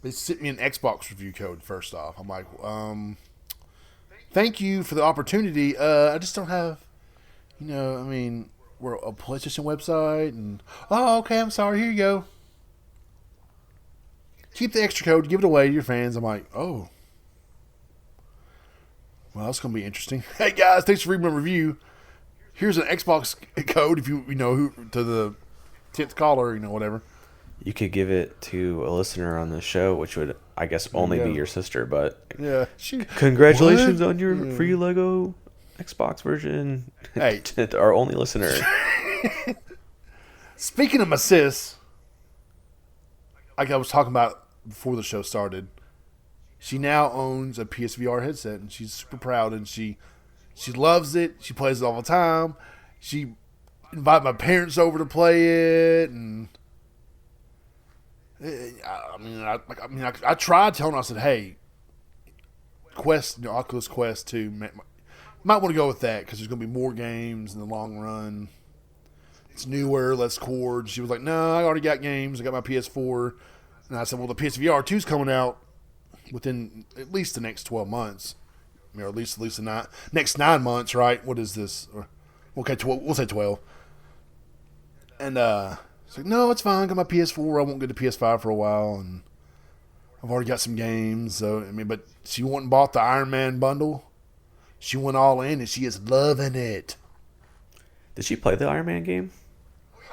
they sent me an Xbox review code first off. I'm like, thank you for the opportunity. I just don't have, we're a PlayStation website, and okay, I'm sorry. Here you go. Keep the extra code, give it away to your fans. I'm like, oh. Well, that's going to be interesting. Hey, guys, thanks for reading my review. Here's an Xbox code if you know, to the 10th caller, whatever. You could give it to a listener on the show, which would, I guess, only be your sister, but yeah. Congratulations on your free Lego Xbox version. Hey. Our only listener. Speaking of my sis, like I was talking about before the show started, she now owns a PSVR headset, and she's super proud, and she loves it. She plays it all the time. She invited my parents over to play it, and I tried telling her. I said, "Hey, Oculus Quest 2, might want to go with that because there's going to be more games in the long run. It's newer, less cords." She was like, "No, I already got games. I got my PS4." And I said, well, the PSVR 2 is coming out within at least the next 12 months. Or at least the next 9 months, right? What is this? Okay, we'll say 12. And it's like, no, it's fine. I got my PS4. I won't get the PS5 for a while. And I've already got some games. So but she went and bought the Iron Man bundle. She went all in, and she is loving it. Did she play the Iron Man game?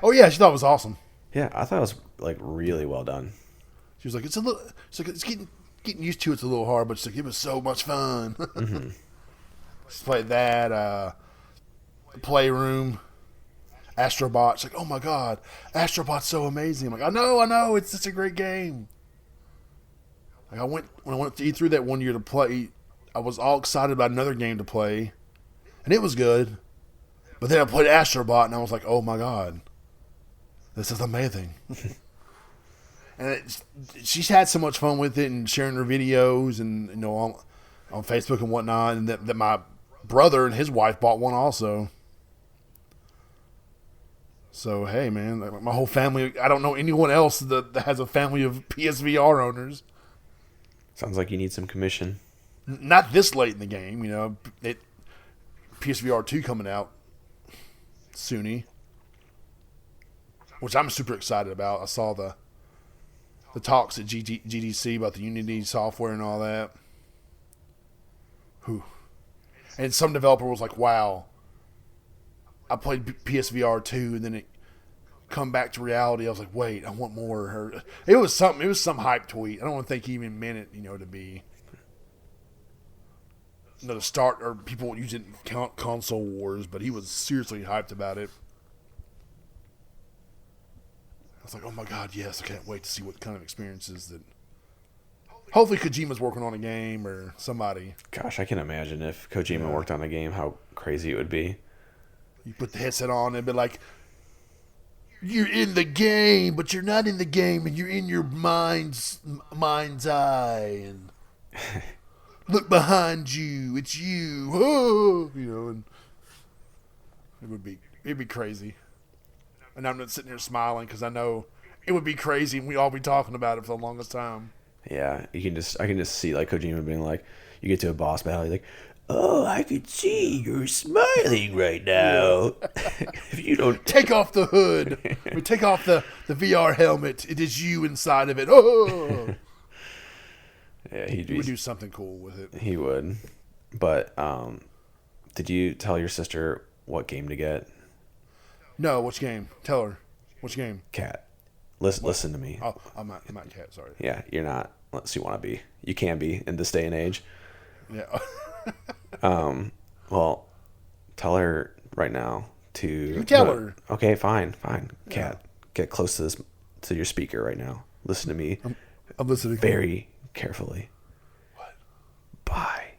Oh, yeah. She thought it was awesome. Yeah, I thought it was like really well done. She was like, it's getting used to it's a little hard, but she's like, it was so much fun. Mm-hmm. She played that, Playroom, Astrobot. She's like, oh my God, Astrobot's so amazing. I'm like, I know, it's such a great game. Like when I went to E3 that one year to play, I was all excited about another game to play, and it was good. But then I played Astrobot, and I was like, oh my God, this is amazing. And she's had so much fun with it and sharing her videos and on Facebook and whatnot, and that my brother and his wife bought one also. So hey, man, my whole family. I don't know anyone else that has a family of PSVR owners. Sounds like you need some commission. Not this late in the game, PSVR 2 coming out soony, which I'm super excited about. I saw the talks at GDC about the Unity software and all that. Whew. And some developer was like, wow, I played PSVR 2 and then it come back to reality. I was like, wait, I want more. It was some hype tweet. I don't think he even meant it, to be to start or people using console wars, but he was seriously hyped about it. I was like, oh my God, yes, I can't wait to see what kind of experiences that. Hopefully Kojima's working on a game or somebody. Gosh, I can imagine if Kojima worked on a game, how crazy it would be. You put the headset on and be like, you're in the game, but you're not in the game, and you're in your mind's eye, and look behind you, it's you. Oh, and it'd be crazy. And I'm not sitting here smiling because I know it would be crazy and we'd all be talking about it for the longest time. Yeah, I can just see like Kojima being like, you get to a boss battle, you're like, oh, I can see you're smiling right now. If you don't take off the hood, take off the VR helmet, it is you inside of it. Oh, yeah, he would do something cool with it. He would. But did you tell your sister what game to get? No, which game? Tell her. Which game? Cat. Listen to me. Oh, I'm not Cat, sorry. Yeah, you're not unless you want to be. You can be in this day and age. Yeah. Well, tell her right now to... You tell her. Okay, fine. Cat, get close to your speaker right now. Listen to me. I'm listening. Very carefully. What? Buy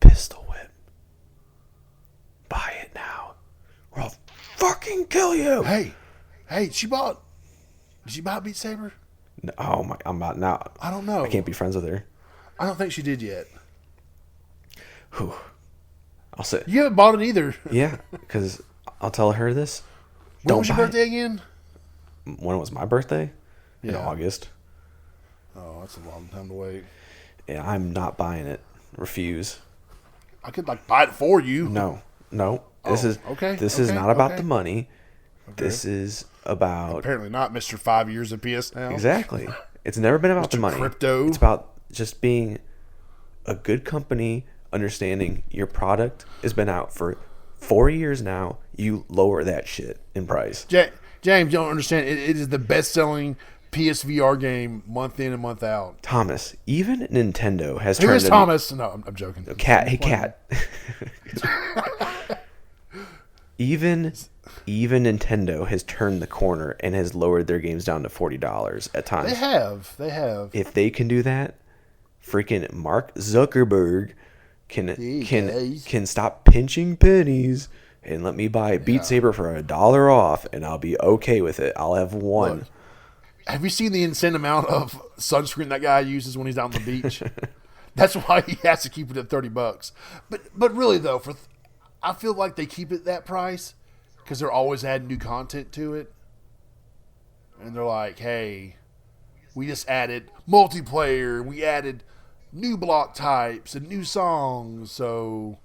Pistol Whip. Buy it now. Or I'll fucking kill you. Hey, did she buy Beat Saber? Oh my! I'm not now. I don't know. I can't be friends with her. I don't think she did yet. Whew. I'll say. You haven't bought it either. Yeah, because I'll tell her this. When was your birthday again? When was my birthday? Yeah. In August. Oh, that's a long time to wait. Yeah, I'm not buying it. Refuse. I could buy it for you. No. This is okay. This is not about the money. Okay. This is about apparently not Mr. 5 years of PS now. Exactly. It's never been about the money. Crypto. It's about just being a good company, understanding your product has been out for 4 years now. You lower that shit in price. James, you don't understand. It is the best-selling PSVR game month in and month out. Thomas, even Nintendo has Who turned. Who is Thomas? No, I'm joking. Cat. Hey, Cat. Even Nintendo has turned the corner and has lowered their games down to $40 at times. They have. If they can do that, freaking Mark Zuckerberg can stop pinching pennies and let me buy Beat Saber for $1 off, and I'll be okay with it. I'll have one. Look, have you seen the insane amount of sunscreen that guy uses when he's out on the beach? That's why he has to keep it at $30. But really though, I feel like they keep it that price because they're always adding new content to it, and they're like, hey, we just added multiplayer, we added new block types and new songs, so.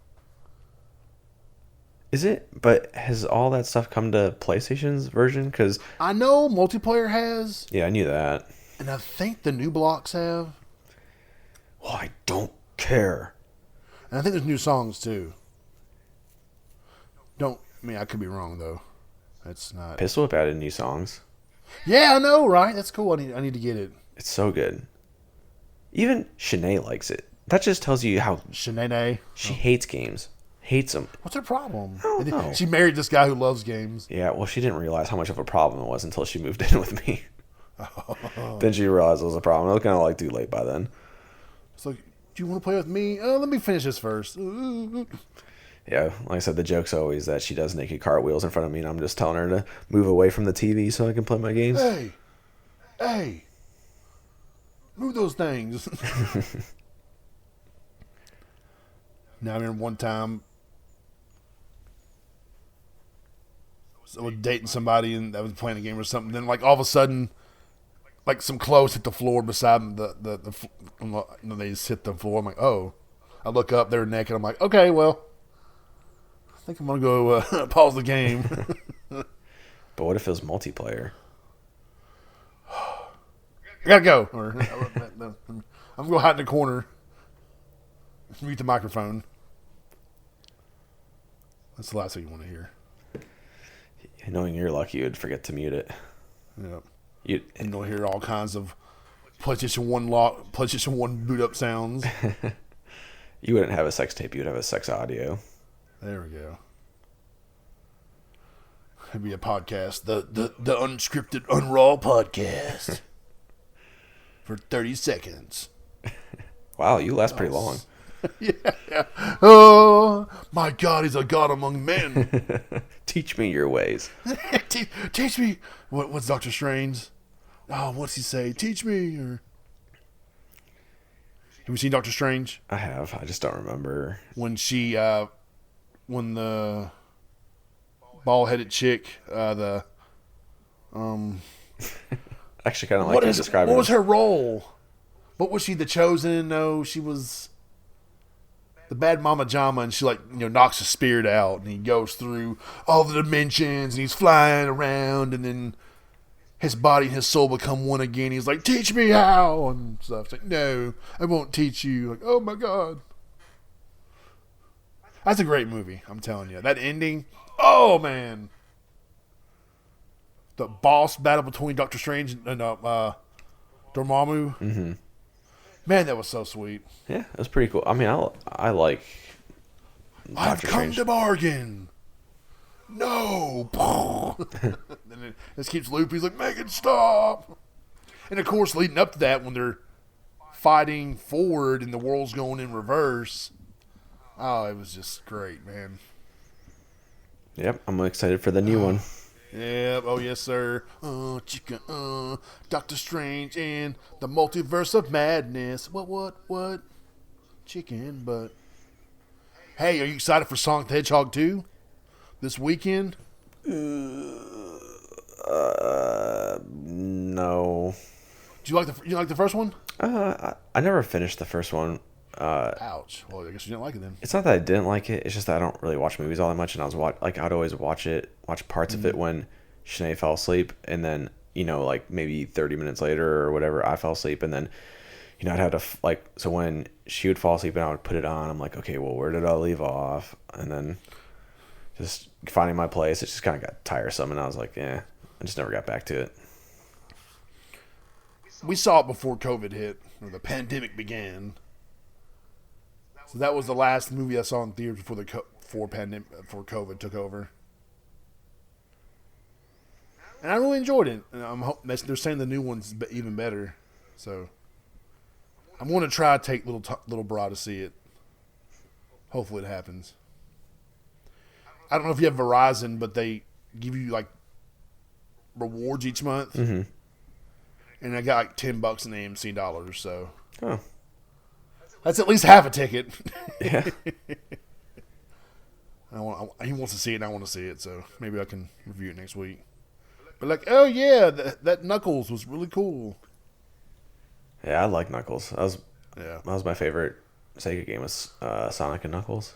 Is it? But has all that stuff come to PlayStation's version? Because I know multiplayer has. Yeah, I knew that. And I think the new blocks have. Well, I don't care. And I think there's new songs too. I could be wrong though. That's not. Pistol Whip added new songs. Yeah, I know, right? That's cool. I need to get it. It's so good. Even Shanae likes it. That just tells you how Shanae. She hates games. Hates them. What's her problem? I don't know. She married this guy who loves games. Yeah, well, she didn't realize how much of a problem it was until she moved in with me. Then she realized it was a problem. It was kind of too late by then. It's like, do you want to play with me? Let me finish this first. Yeah, like I said, the joke's always that she does naked cartwheels in front of me, and I'm just telling her to move away from the TV so I can play my games. Hey, move those things. Now, I remember one time I was dating somebody and I was playing a game or something. Then, all of a sudden, some clothes hit the floor beside they just hit the floor. I'm like, oh. I look up, they're naked. I'm like, okay, well, I think I'm gonna go pause the game. But what if it was multiplayer? I gotta go. I'm gonna go hide in the corner. Mute the microphone. That's the last thing you want to hear. Knowing you're lucky, you'd forget to mute it. Yep. And you'll hear all kinds of PlayStation 1 boot up sounds. You wouldn't have a sex tape. You would have a sex audio. There we go. It'd be a podcast. The unscripted, unraw podcast. For 30 seconds. Wow, you last pretty long. Yeah. Oh, my God, he's a God among men. Teach me your ways. Teach me. What's Doctor Strange? Oh, what's he say? Teach me. Or have you seen Doctor Strange? I have. I just don't remember. When when the bald-headed chick, I actually kind of like you describing. What was her role? What was she? The Chosen? No, she was the bad Mama Jama, and she knocks his spirit out, and he goes through all the dimensions, and he's flying around, and then his body and his soul become one again. He's like, teach me how, and stuff. It's like, no, I won't teach you. Like, oh my God. That's a great movie, I'm telling you. That ending, oh man. The boss battle between Doctor Strange and Dormammu. Mm-hmm. Man, that was so sweet. Yeah, it was pretty cool. I mean, I like I've come to bargain. No. And it just keeps looping. He's like, make it stop. And of course, leading up to that, when they're fighting forward and the world's going in reverse, oh, it was just great, man. Yep, I'm excited for the new one. Yep. Oh yes, sir. Chicken. Doctor Strange and the Multiverse of Madness. What? Chicken. But hey, are you excited for Sonic the Hedgehog 2 this weekend? No. Do you like the first one? I never finished the first one. Ouch. Well, I guess you didn't like it then. It's not that I didn't like it. It's just that I don't really watch movies all that much, and I'd always watch parts of it when Shanae fell asleep, and then like maybe 30 minutes later or whatever, I fell asleep, and then I'd have to so when she would fall asleep and I would put it on, I'm like, okay, well, where did I leave off? And then just finding my place, it just kind of got tiresome, and I was like, I just never got back to it. We saw it before COVID hit, or the pandemic began. So that was the last movie I saw in theaters before before COVID took over. And I really enjoyed it. And they're saying the new one's even better. So I'm going to try to take little Brah to see it. Hopefully it happens. I don't know if you have Verizon, but they give you like rewards each month. Mm-hmm. And I got like $10 in AMC dollars. So that's at least half a ticket. Yeah. He wants to see it, and I want to see it, so maybe I can review it next week. But like, oh yeah, that Knuckles was really cool. Yeah, I like Knuckles. That was my favorite Sega game, was Sonic and Knuckles.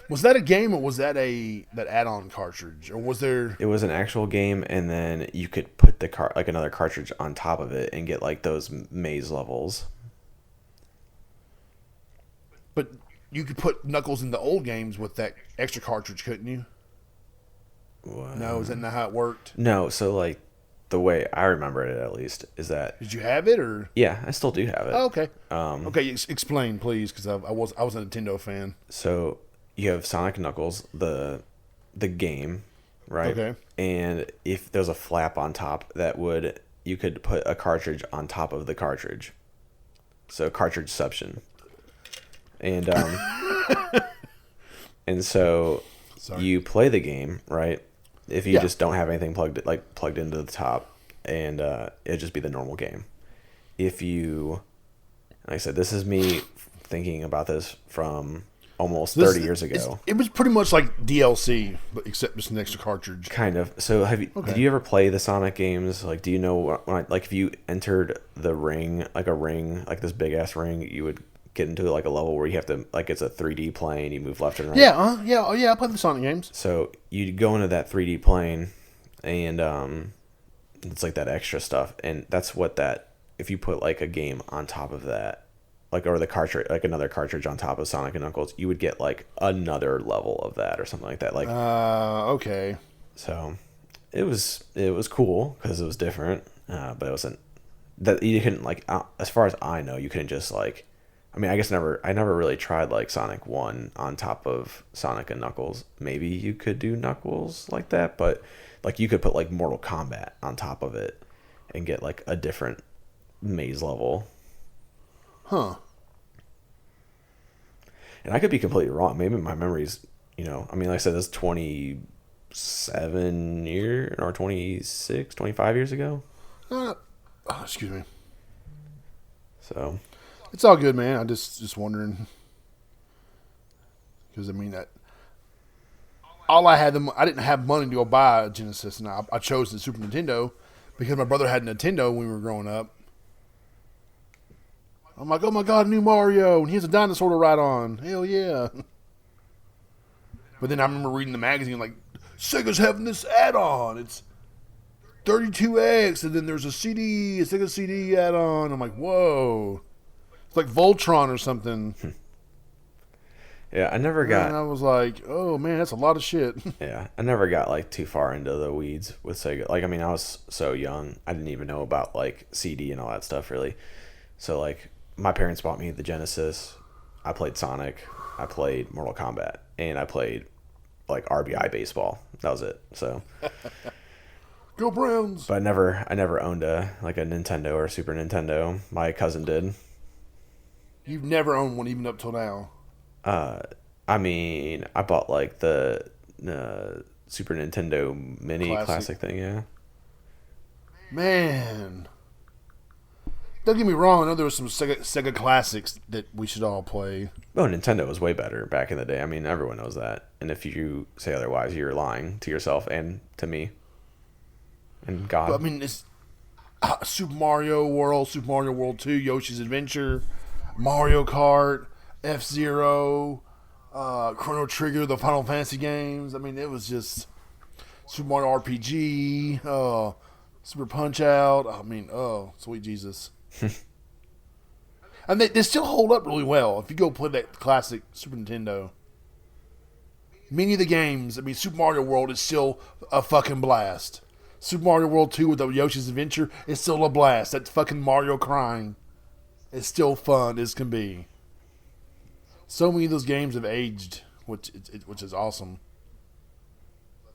Was that a game, or was that that add-on cartridge, or was there? It was an actual game, and then you could put another cartridge on top of it and get like those maze levels. But you could put Knuckles in the old games with that extra cartridge, couldn't you? What? No, is that not how it worked? No, so like the way I remember it, at least, is that. Did you have it, or? Yeah, I still do have it. Oh, okay. Okay, explain, please, because I was a Nintendo fan. So you have Sonic and Knuckles, the game, right? Okay. And if there's a flap on top, you could put a cartridge on top of the cartridge. So cartridgeception. And and so you play the game, right? If you just don't have anything plugged into the top, and it'd just be the normal game. If you, like I said, this is me thinking about this from almost 30 years ago. It was pretty much like DLC, but except just an extra cartridge. Kind of. So did you ever play the Sonic games? Like, do you know if you entered the ring, like this big ass ring, you would get into like a level where you have to, like, it's a 3D plane, you move left and right. I played the Sonic games. So you go into that 3D plane, and it's like that extra stuff, and that's what if you put like a game on top of that, like, or the cartridge, like another cartridge on top of Sonic and Knuckles, you would get like another level of that or something like that. Like, okay. So it was cool because it was different, but it wasn't that you couldn't, like, as far as I know, you couldn't just like. I mean, I guess I never really tried like Sonic 1 on top of Sonic and Knuckles. Maybe you could do Knuckles like that, but like you could put like Mortal Kombat on top of it and get like a different maze level. Huh. And I could be completely wrong. Maybe my memory's, I mean, like I said, this 27 years or 26, 25 years ago. Excuse me. So. It's all good, man. I just wondering, because I mean, I didn't have money to go buy a Genesis, and I chose the Super Nintendo because my brother had a Nintendo when we were growing up. I'm like, oh my god, new Mario, and he has a dinosaur to ride on. Hell yeah! But then I remember reading the magazine like, Sega's having this add-on. It's 32X, and then there's a Sega CD add-on. I'm like, whoa. It's like Voltron or something. Yeah, I never got. And I was like, oh man, that's a lot of shit. Yeah, I never got like too far into the weeds with Sega. Like, I mean, I was so young, I didn't even know about like CD and all that stuff really. So like, my parents bought me the Genesis. I played Sonic. I played Mortal Kombat, and I played like RBI baseball. That was it. So. Go Browns! But I never owned a Nintendo or a Super Nintendo. My cousin did. You've never owned one even up till now. I mean, I bought like the Super Nintendo Mini classic thing, yeah. Man. Don't get me wrong, I know there was some Sega classics that we should all play. Oh, Nintendo was way better back in the day. I mean, everyone knows that. And if you say otherwise, you're lying to yourself and to me. And God. But, I mean, it's Super Mario World, Super Mario World 2, Yoshi's Adventure, Mario Kart, F-Zero, Chrono Trigger, the Final Fantasy games. I mean, it was just Super Mario RPG, Super Punch-Out. I mean, oh, sweet Jesus. And they still hold up really well. If you go play that classic Super Nintendo, many of the games, I mean, Super Mario World is still a fucking blast. Super Mario World 2 with the Yoshi's Adventure is still a blast. That's fucking Mario crying. It's still fun as can be. So many of those games have aged, which is awesome.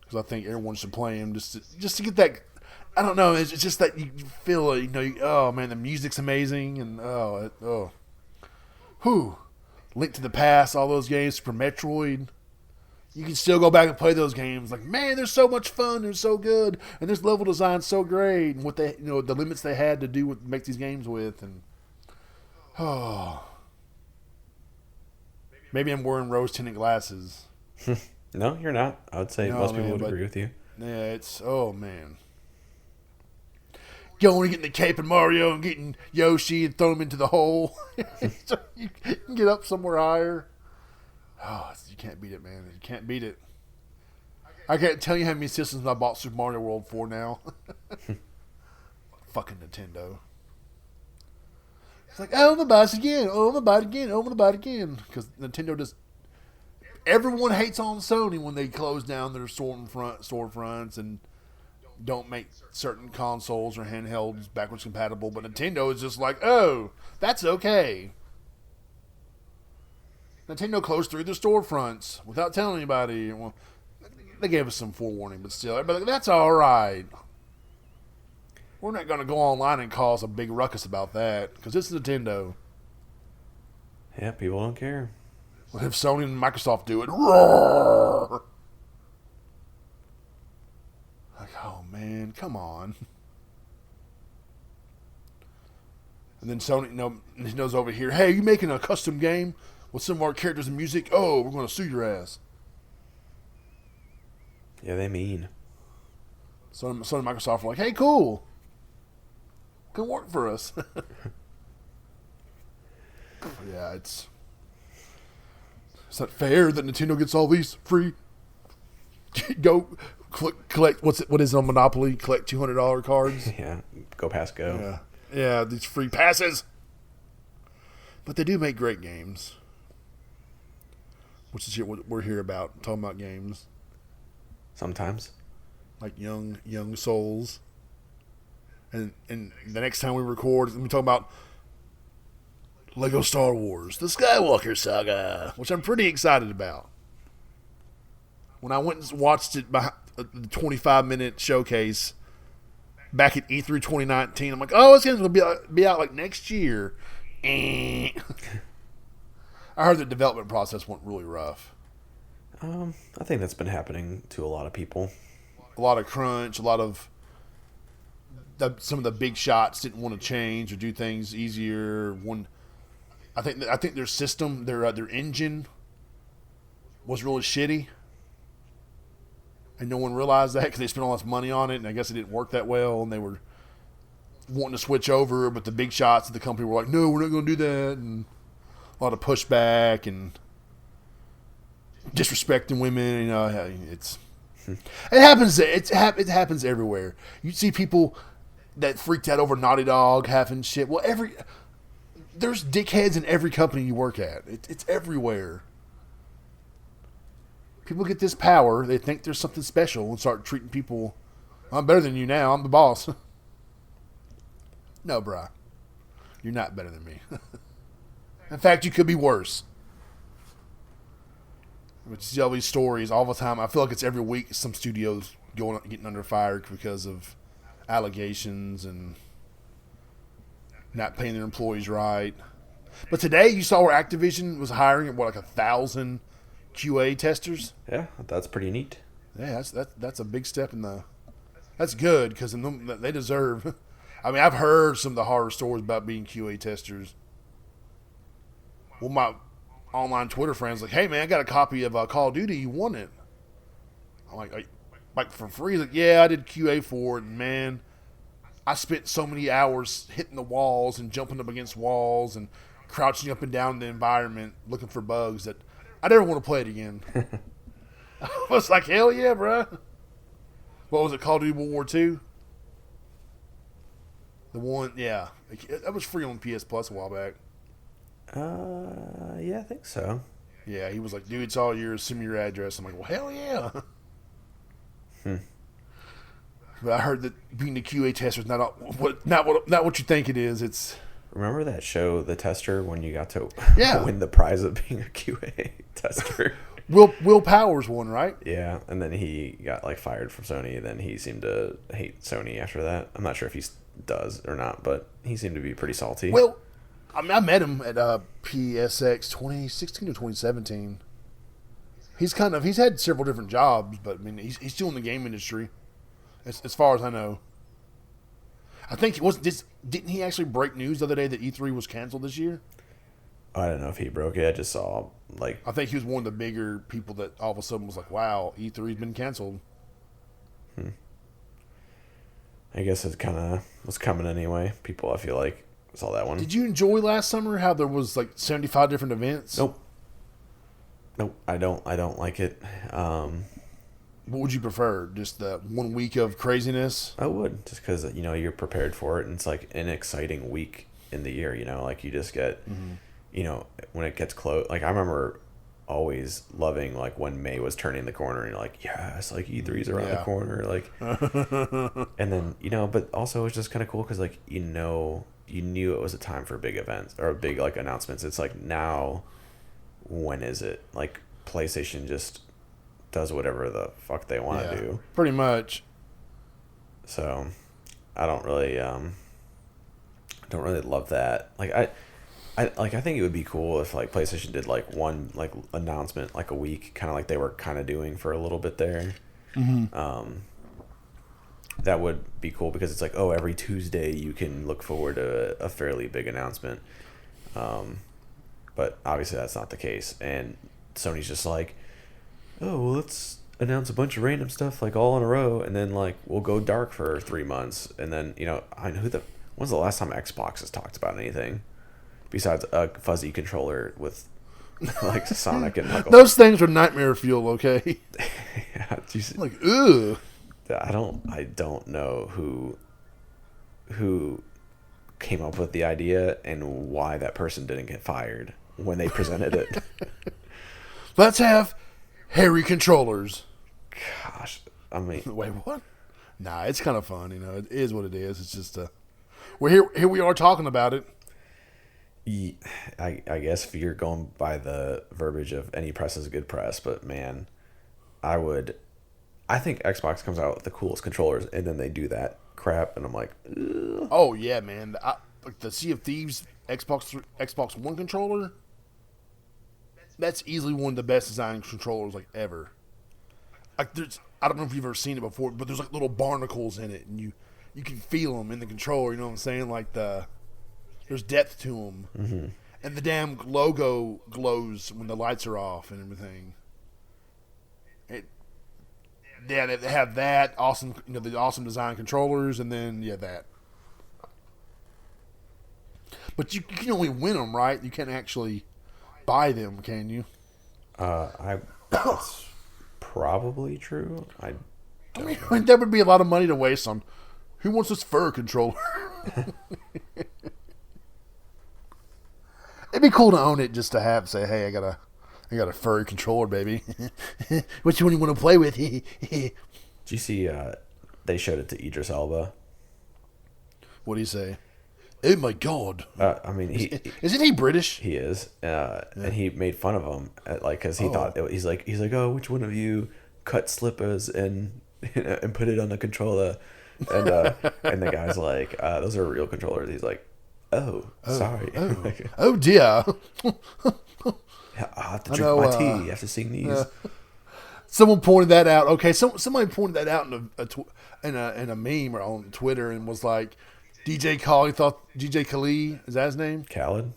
Because I think everyone should play them just to get that. I don't know. It's just that you feel it. Oh man, the music's amazing, and Link to the Past, all those games, Super Metroid. You can still go back and play those games. Like, man, they're so much fun. They're so good, and this level design's so great. And what they, the limits they had to do with make these games with, and maybe I'm wearing rose-tinted glasses. No, you're not. I would say most people would agree with you. Yeah, it's man. Going and getting the cape and Mario and getting Yoshi and throwing him into the hole. So you can get up somewhere higher. Oh, you can't beat it, man. You can't beat it. I can't tell you how many systems I bought Super Mario World for now. Fucking Nintendo. It's like, oh, I'm going to buy this again. Oh, I'm going to buy it again. Oh, I'm going to buy it again. Because Nintendo just... Everyone hates on Sony when they close down their storefronts and don't make certain consoles or handhelds backwards compatible. But Nintendo is just like, oh, that's okay. Nintendo closed 3 of their storefronts without telling anybody. Well, they gave us some forewarning, but still, everybody, that's all right. We're not going to go online and cause a big ruckus about that because it's Nintendo. Yeah, people don't care. What if Sony and Microsoft do it? Roar! Like, oh man, come on. And then Sony, Nintendo's over here. Hey, you making a custom game with some of our characters and music? Oh, we're going to sue your ass. Yeah, they mean. Sony and Microsoft are like, hey, cool. Can work for us. Yeah, it's not fair that Nintendo gets all these free. Go collect what is it on Monopoly? Collect $200 cards. Yeah, go pass go. Yeah, these free passes. But they do make great games, which is what we're here about, talking about games. Sometimes, like young souls. And the next time we record, we talk about Lego Star Wars, the Skywalker Saga, which I'm pretty excited about. When I went and watched it by the 25-minute showcase back at E3 2019, I'm like, oh, it's going to be out like next year. I heard the development process went really rough. I think that's been happening to a lot of people. A lot of crunch, a lot of some of the big shots didn't want to change or do things easier. I think their system, their engine was really shitty, and no one realized that because they spent all this money on it, and I guess it didn't work that well, and they were wanting to switch over, but the big shots of the company were like, no, we're not going to do that, and a lot of pushback and disrespecting women. It happens. It happens everywhere. You see people that freaked out over Naughty Dog having shit. Well, there's dickheads in every company you work at. It's everywhere. People get this power. They think there's something special and start treating people. I'm better than you now. I'm the boss. No, brah. You're not better than me. In fact, you could be worse. But you see all these stories all the time. I feel like it's every week some studios getting under fire because of allegations and not paying their employees right. But today you saw where Activision was hiring like 1,000 QA testers. Yeah, that's pretty neat. Yeah, that's a big step in the. That's good because they deserve. I mean, I've heard some of the horror stories about being QA testers. Well, my online Twitter friends like, hey man, I got a copy of Call of Duty. You want it? I'm like for free? He's like, yeah, I did QA for it, and man, I spent so many hours hitting the walls and jumping up against walls and crouching up and down the environment looking for bugs that I never want to play it again. I was like, hell yeah, bro. What was it, Call of Duty World War II? The one, yeah. That was free on PS Plus a while back. Yeah, I think so. Yeah, he was like, dude, it's all yours. Send me your address. I'm like, well, hell yeah. But I heard that being a QA tester is not what you think it is. It's remember that show, The Tester, when you got to win the prize of being a QA tester? Will Powers won, right? Yeah, and then he got like fired from Sony. Then he seemed to hate Sony after that. I'm not sure if he does or not, but he seemed to be pretty salty. Well, I mean, I met him at PSX 2016 or 2017. He's had several different jobs, but I mean, he's still in the game industry, as far as I know. I think didn't he actually break news the other day that E3 was canceled this year? I don't know if he broke it. I just saw I think he was one of the bigger people that all of a sudden was like, "Wow, E3's been canceled." I guess it kind of was coming anyway. People, I feel like, saw that one. Did you enjoy last summer? How there was like 75 different events? Nope. I don't like it. What would you prefer? Just the 1 week of craziness? I would, just because you're prepared for it, and it's like an exciting week in the year. Like you just get. When it gets close, like I remember always loving like when May was turning the corner and you're like, yes, like E3's around the corner, like, and then, but also it was just kind of cool because like, you knew it was a time for big events or big like announcements. It's like now, when is it? Like PlayStation just does whatever the fuck they want to do. Pretty much. So I don't really love that. I think it would be cool if like PlayStation did like one like announcement like a week, kind of like they were kind of doing for a little bit there. Mm-hmm. That would be cool because it's like, oh, every Tuesday you can look forward to a fairly big announcement. But obviously that's not the case, and Sony's just like, oh, well, let's announce a bunch of random stuff like all in a row, and then like we'll go dark for 3 months, and then when's the last time Xbox has talked about anything? Besides a fuzzy controller with like Sonic and Knuckles. Those things are nightmare fuel, okay? Yeah, like, ugh. I don't know who came up with the idea and why that person didn't get fired when they presented it. Let's have hairy controllers. Gosh, I mean, wait, what? Nah, it's kind of fun, It is what it is. It's just well, here we are talking about it. I guess if you're going by the verbiage of any press is a good press, but man, I think Xbox comes out with the coolest controllers, and then they do that crap, and I'm like, ugh. Oh yeah, man, like the Sea of Thieves Xbox One controller, that's easily one of the best designed controllers like ever. Like I don't know if you've ever seen it before, but there's like little barnacles in it, and you can feel them in the controller. You know what I'm saying? Like there's depth to them, mm-hmm. And the damn logo glows when the lights are off and everything. They have that awesome, the awesome design controllers, and then that. But you can only win them, right? You can't actually buy them, can you? That's probably true. I mean, that would be a lot of money to waste on. Who wants this fur controller? It'd be cool to own it, just to say, hey, I got a furry controller, baby. Which one you want to play with? Did you see they showed it to Idris Elba? What do you say? Oh my God! I mean, isn't he British? He is, and he made fun of him, because he thought he's like, oh, which one of you cut slippers and put it on the controller, and the guy's like, those are real controllers. He's like, oh sorry, oh dear. I have to drink my tea. I have to sing these. Someone pointed that out. Okay, somebody pointed that out in a meme or on Twitter and was like, DJ Khaled, is that his name? Khaled?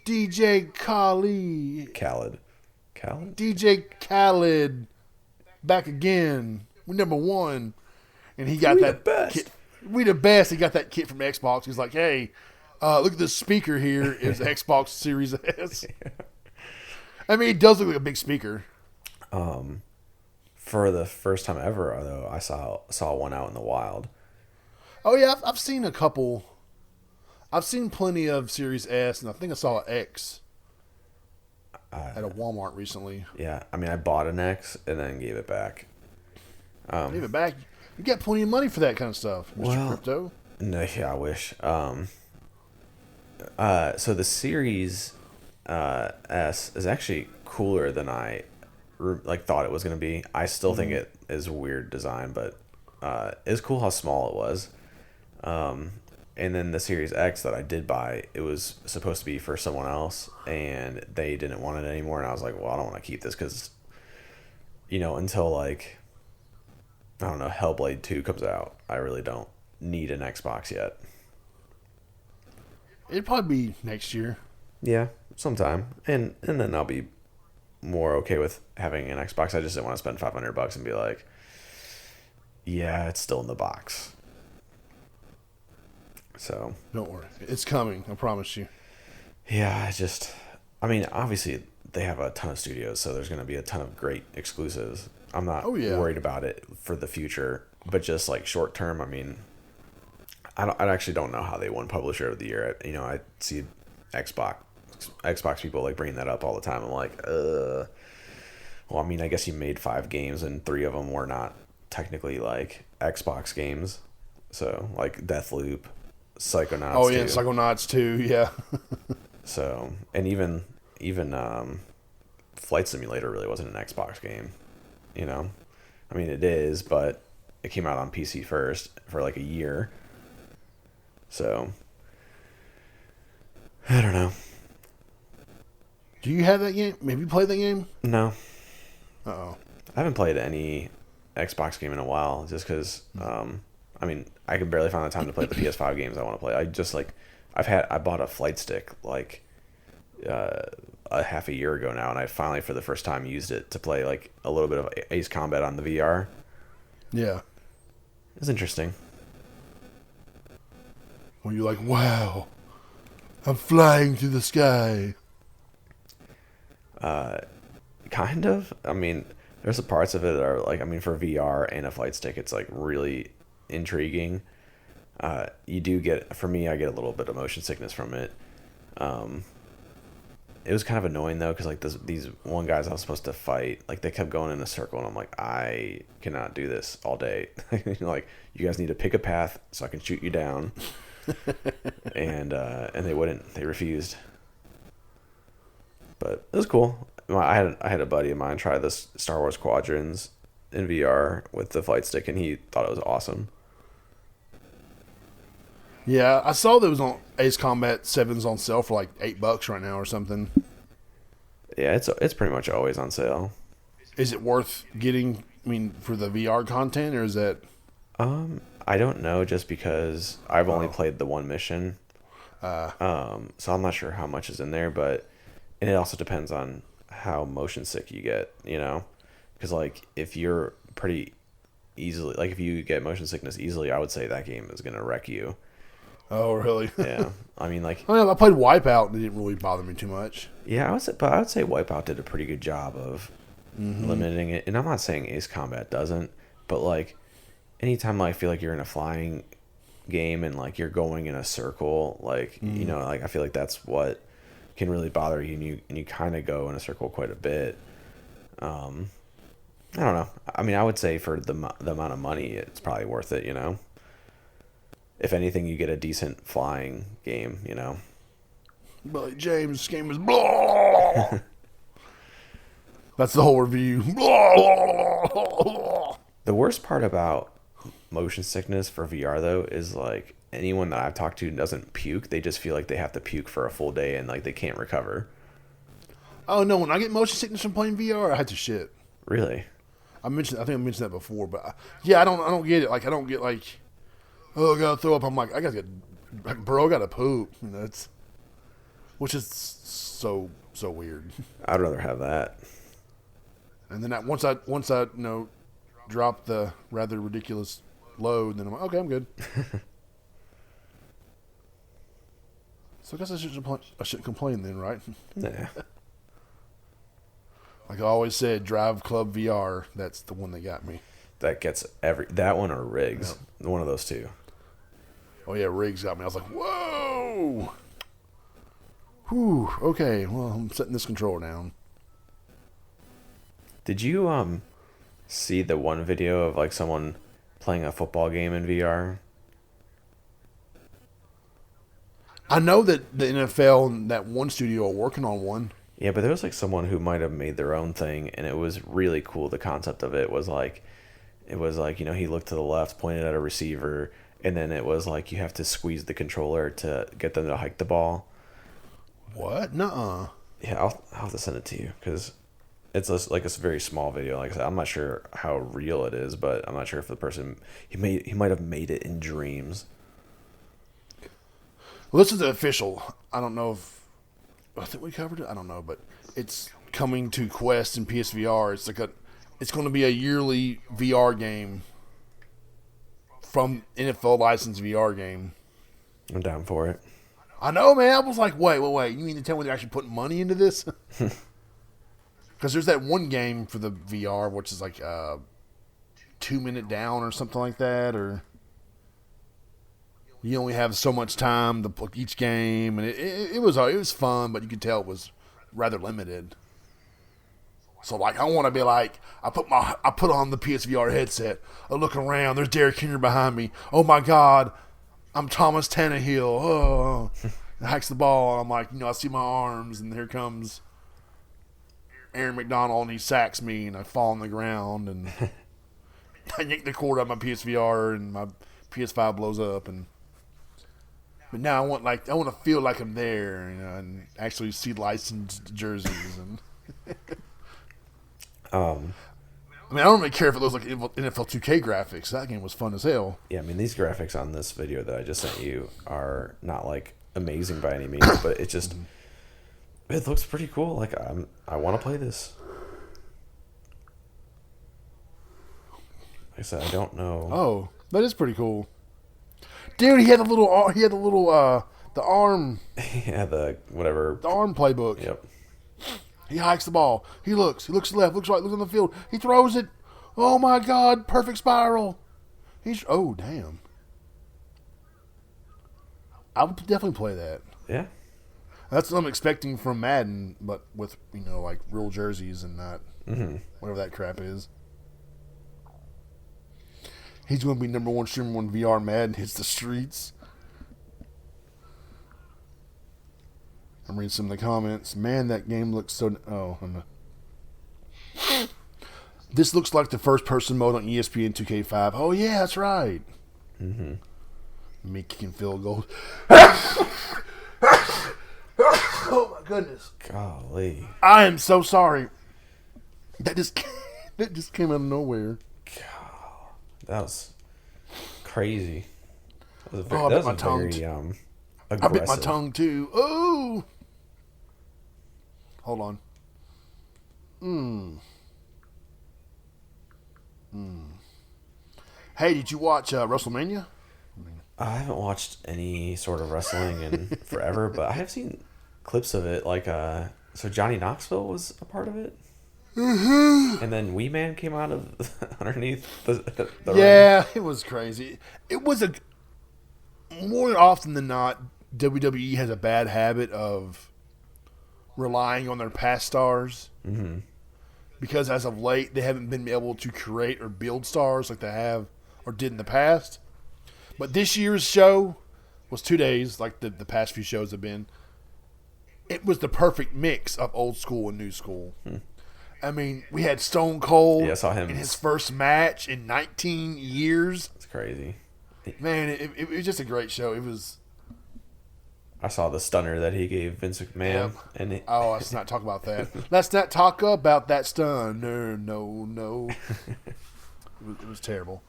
DJ Khaled. Khaled. DJ Khaled. Back again. We're number one. And he got that best. Kit. We the best. He got that kit from Xbox. He's like, hey, look at this speaker here. It's Xbox Series S. I mean, it does look like a big speaker. For the first time ever, though, I saw one out in the wild. Oh yeah, I've seen a couple. I've seen plenty of Series S, and I think I saw an X at a Walmart recently. Yeah, I mean, I bought an X and then gave it back. Gave it back. You got plenty of money for that kind of stuff, Mr. Crypto. No, yeah, I wish. So the Series S is actually cooler than I thought it was going to be. I still think it is a weird design, but it's cool how small it was. And then the Series X that I did buy, it was supposed to be for someone else, and they didn't want it anymore. And I was like, well, I don't want to keep this because, until like, I don't know, Hellblade 2 comes out, I really don't need an Xbox yet. It'd probably be next year. Yeah, sometime. And then I'll be more okay with having an Xbox. I just didn't want to spend $500 and be like, yeah, it's still in the box. So don't worry, it's coming. I promise you. Yeah, I mean, obviously they have a ton of studios, so there's going to be a ton of great exclusives. I'm not worried about it for the future, but just like short term, I mean, I actually don't know how they won Publisher of the Year. I see Xbox people like bringing that up all the time. I'm like, well, I mean, I guess you made 5 games and 3 of them were not technically like Xbox games. So like Deathloop, Psychonauts. Oh yeah, Psychonauts 2, yeah. So, and even Flight Simulator really wasn't an Xbox game, I mean, it is, but it came out on PC first for like a year. So, I don't know. Do you have that game? Have you played that game? No. Uh-oh. I haven't played any Xbox game in a while, just because, I mean, I can barely find the time to play the PS5 games I want to play. I bought a flight stick like a half a year ago now, and I finally, for the first time, used it to play like a little bit of Ace Combat on the VR. Yeah. It was interesting. When you're like, wow, I'm flying through the sky. Kind of. I mean, there's some parts of it that are like, I mean, for VR and a flight stick, it's like really intriguing. You do get, for me, I get a little bit of motion sickness from it. It was kind of annoying though, because like these one guys I was supposed to fight, like they kept going in a circle, and I'm like, I cannot do this all day. Like, you guys need to pick a path so I can shoot you down. and they wouldn't. They refused. But it was cool. I had a buddy of mine try this Star Wars Squadrons in VR with the flight stick, and he thought it was awesome. Yeah, I saw that it was on Ace Combat 7's on sale for like $8 right now or something. Yeah, it's pretty much always on sale. Is it worth getting, I mean, for the VR content, or is that... I don't know, just because I've only played the one mission. So I'm not sure how much is in there, and it also depends on how motion sick you get, because like if you're pretty easily, like if you get motion sickness easily, I would say that game is going to wreck you. Oh, really? Yeah. I mean, like... I played Wipeout, and it didn't really bother me too much. Yeah, I would say Wipeout did a pretty good job of limiting it. And I'm not saying Ace Combat doesn't, but like anytime I feel like you're in a flying game and like you're going in a circle, like, like I feel like that's what can really bother you, and you kind of go in a circle quite a bit. I don't know. I mean, I would say for the amount of money, it's probably worth it, If anything, you get a decent flying game, But James' game is blah. That's the whole review. The worst part about motion sickness for VR, though, is like anyone that I've talked to doesn't puke. They just feel like they have to puke for a full day and like they can't recover. Oh, no. When I get motion sickness from playing VR, I had to shit. Really? I think I mentioned that before, but yeah, I don't get it. Like I don't get like, oh, I gotta throw up. I'm like, I gotta get, like, bro, I gotta poop. You know, which is so weird. I'd rather have that. And then once I drop the rather ridiculous load, then I'm like, okay, I'm good. So I guess I shouldn't complain then, right? Yeah. Like I always said, Drive Club VR. That's the one that got me. That gets that one or Riggs. Yep. One of those two. Oh yeah, Riggs got me. I was like, whoa. Whew. Okay. Well, I'm setting this controller down. Did you see the one video of like someone playing a football game in VR? I know that the NFL and that one studio are working on one. Yeah, but there was like someone who might have made their own thing, and it was really cool. The concept of it was like, he looked to the left, pointed at a receiver, and then it was like you have to squeeze the controller to get them to hike the ball. What? Nuh-uh. Yeah, I'll have to send it to you because it's like a very small video. Like I said, I'm not sure how real it is, but I'm not sure if the person he might have made it in dreams. Well, this is the official. I don't know if I think we covered it. I don't know, but it's coming to Quest and PSVR. It's going to be a yearly VR game from NFL licensed VR game. I'm down for it. I know, man. I was like, wait. You mean to tell me they're actually putting money into this? Because there's that one game for the VR, which is like 2 Minute Down or something like that, or you only have so much time to play each game, and it was fun, but you could tell it was rather limited. So like, I want to be like, I put on the PSVR headset, I look around, there's Derrick Henry behind me. Oh my God, I'm Thomas Tannehill. Oh, and hikes the ball. I'm like, I see my arms, and here comes Aaron McDonald, and he sacks me, and I fall on the ground, and I yank the cord out of my PSVR, and my PS5 blows up, But now I want to feel like I'm there, and actually see licensed jerseys. And I don't really care if it looks like NFL 2K graphics. That game was fun as hell. Yeah, I mean, these graphics on this video that I just sent you are not like amazing by any means, but it just it looks pretty cool. Like I want to play this. Like I said, I don't know. Oh, that is pretty cool. Dude, he had the arm. Yeah, the arm playbook. Yep. He hikes the ball. He looks left, looks right, looks on the field. He throws it. Oh my God, perfect spiral. Oh damn. I would definitely play that. Yeah. That's what I'm expecting from Madden, but with like real jerseys and not whatever that crap is. He's going to be number one streamer when VR Madden hits the streets. I'm reading some of the comments. Man, that game looks so... This looks like the first-person mode on ESPN 2K5. Oh, yeah, that's right. Mm-hmm. Me kicking field goals. Oh, my goodness. Golly. I am so sorry. That just came out of nowhere. That was crazy. That was I bit my tongue. Aggressive. I bit my tongue too. Oh, hold on. Hey, did you watch WrestleMania? I haven't watched any sort of wrestling in forever, but I have seen clips of it. Like, so Johnny Knoxville was a part of it. Mm-hmm. And then Wee Man came out of underneath the ring. It was crazy. It was more often than not, WWE has a bad habit of relying on their past stars. Mm-hmm. Because as of late, they haven't been able to create or build stars like they have or did in the past. But this year's show was 2 days, like the past few shows have been. It was the perfect mix of old school and new school. I mean, we had Stone Cold I saw him in his first match in 19 years. That's crazy. Man, it was just a great show. It was... I saw the stunner that he gave Vince McMahon. Yep. And let's not talk about that. Let's not talk about that stunner. No. It was terrible.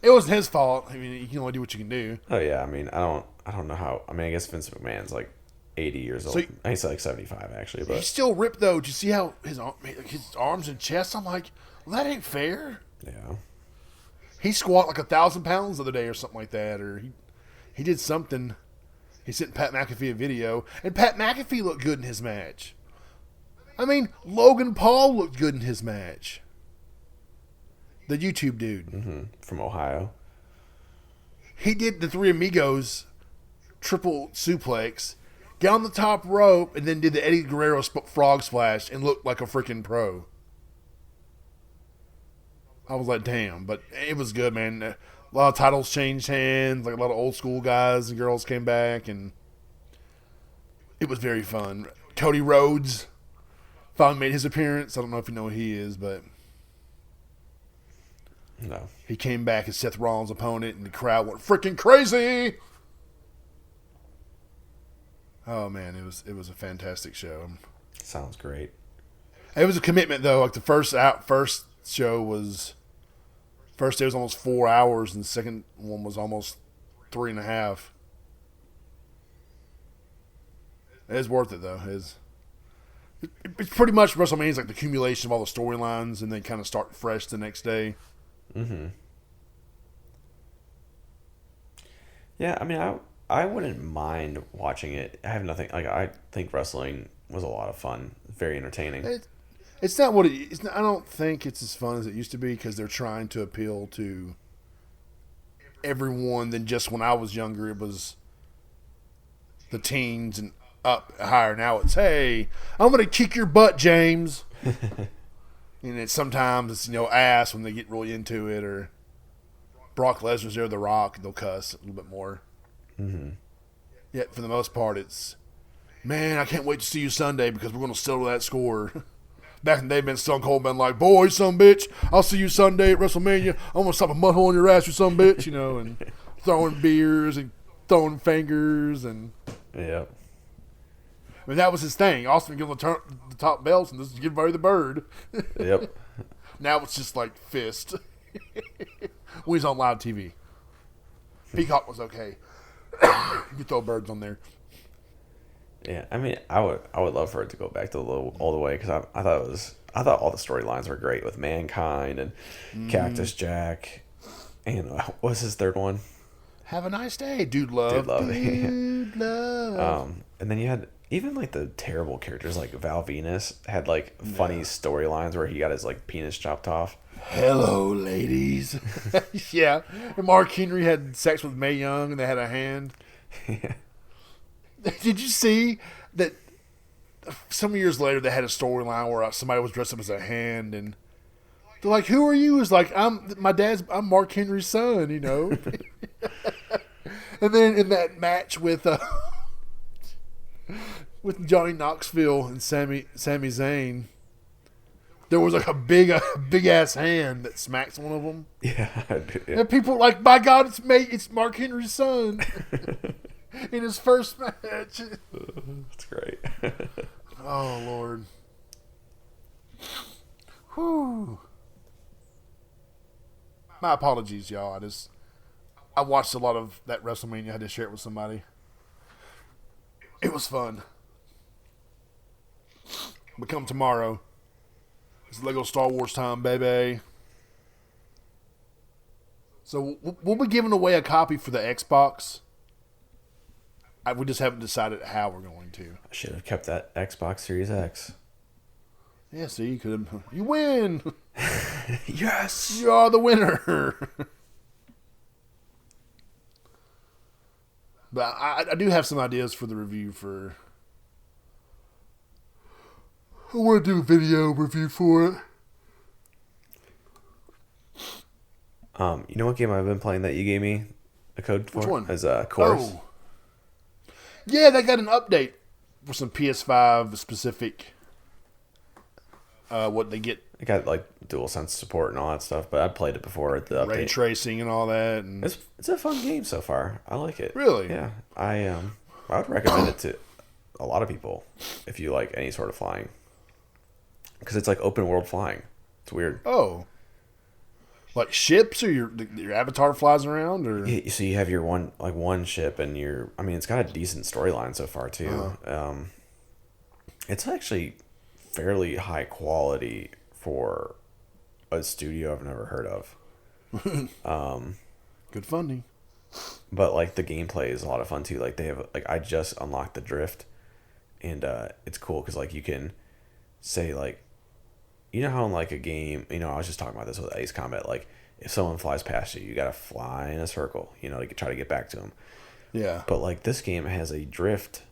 It wasn't his fault. I mean, you can only do what you can do. Oh yeah, I mean, I don't know how. I mean, I guess Vince McMahon's like 80 years old. He's like 75 actually, but he's still ripped though. Did you see how his arms and chest? I'm like, well, that ain't fair. Yeah. He squat like 1,000 pounds the other day or something like that, or he did something. He sent Pat McAfee a video, and Pat McAfee looked good in his match. I mean, Logan Paul looked good in his match. The YouTube dude. From Ohio. He did the Three Amigos triple suplex, got on the top rope, and then did the Eddie Guerrero frog splash and looked like a freaking pro. I was like, damn, but it was good, man. A lot of titles changed hands, like a lot of old school guys and girls came back, and it was very fun. Cody Rhodes finally made his appearance. I don't know if you know who he is, but no, he came back as Seth Rollins' opponent, and the crowd went freaking crazy. Oh man, it was a fantastic show. Sounds great. It was a commitment though. Like the first show was, first day was almost 4 hours, and the second one was almost 3.5. It's worth it though. It's pretty much WrestleMania is like the accumulation of all the storylines, and they kind of start fresh the next day. Yeah, I mean, I wouldn't mind watching it. I have nothing. Like, I think wrestling was a lot of fun, very entertaining. It's not what it is. I don't think it's as fun as it used to be because they're trying to appeal to everyone than just when I was younger. It was the teens and up higher. Now it's, hey, I'm going to kick your butt, James. And sometimes it's ass when they get really into it, or Brock Lesnar's there, The Rock, they'll cuss a little bit more. Yet for the most part, it's, man, I can't wait to see you Sunday because we're going to settle that score. Back in the day, man, Stone Cold been like, boy, son bitch, I'll see you Sunday at WrestleMania. I'm going to stop a mud hole in your ass, you son bitch, and throwing beers and throwing fingers. And Yep. I mean, that was his thing. Austin give him the top belts and this is give Barry the bird. Yep. Now it's just like fist. When he's on live TV. Peacock was okay. You could throw birds on there. Yeah, I mean, I would love for it to go back to all the way because I thought all the storylines were great with Mankind and Cactus Jack, and what was his third one? Have a nice day, Dude Love. Dude Love. And then you had even like the terrible characters like Val Venus had like funny storylines where he got his like penis chopped off. Hello, ladies. Yeah, and Mark Henry had sex with Mae Young and they had a hand. Yeah. Did you see that some years later they had a storyline where somebody was dressed up as a hand and they're like, who are you? It's like, I'm Mark Henry's son, And then in that match with Johnny Knoxville and Sami Zayn, there was like a big ass hand that smacks one of them. Yeah. And people were like, by God, it's Mark Henry's son. In his first match. That's great. Oh, Lord. Whew. My apologies, y'all. I watched a lot of that WrestleMania. I had to share it with somebody. It was fun. But come tomorrow, it's Lego Star Wars time, baby. So we'll be giving away a copy for the Xbox. We just haven't decided how we're going to. I should have kept that Xbox Series X. Yeah, see, you could have. You win! Yes! You are the winner! But I do have some ideas for the review for. I want to do a video review for it. You know what game I've been playing that you gave me a code for? Which one? As Course. Oh. Yeah, they got an update for some PS5 specific. What they get. It got like DualSense support and all that stuff, but I played it before at the update. Ray tracing and all that. And It's a fun game so far. I like it. Really? Yeah. I would recommend it to a lot of people if you like any sort of flying, because it's like open world flying. It's weird. Oh, like ships, or your avatar flies around, or So you have your one ship, and I mean, it's got a decent storyline so far too. It's actually fairly high quality for a studio I've never heard of. good funding. But like the gameplay is a lot of fun too. Like they have I just unlocked the drift, and it's cool because like you can say like, you know how in like a game, I was just talking about this with Ace Combat, like if someone flies past you, you gotta fly in a circle, to try to get back to them. Yeah. But like this game has a drift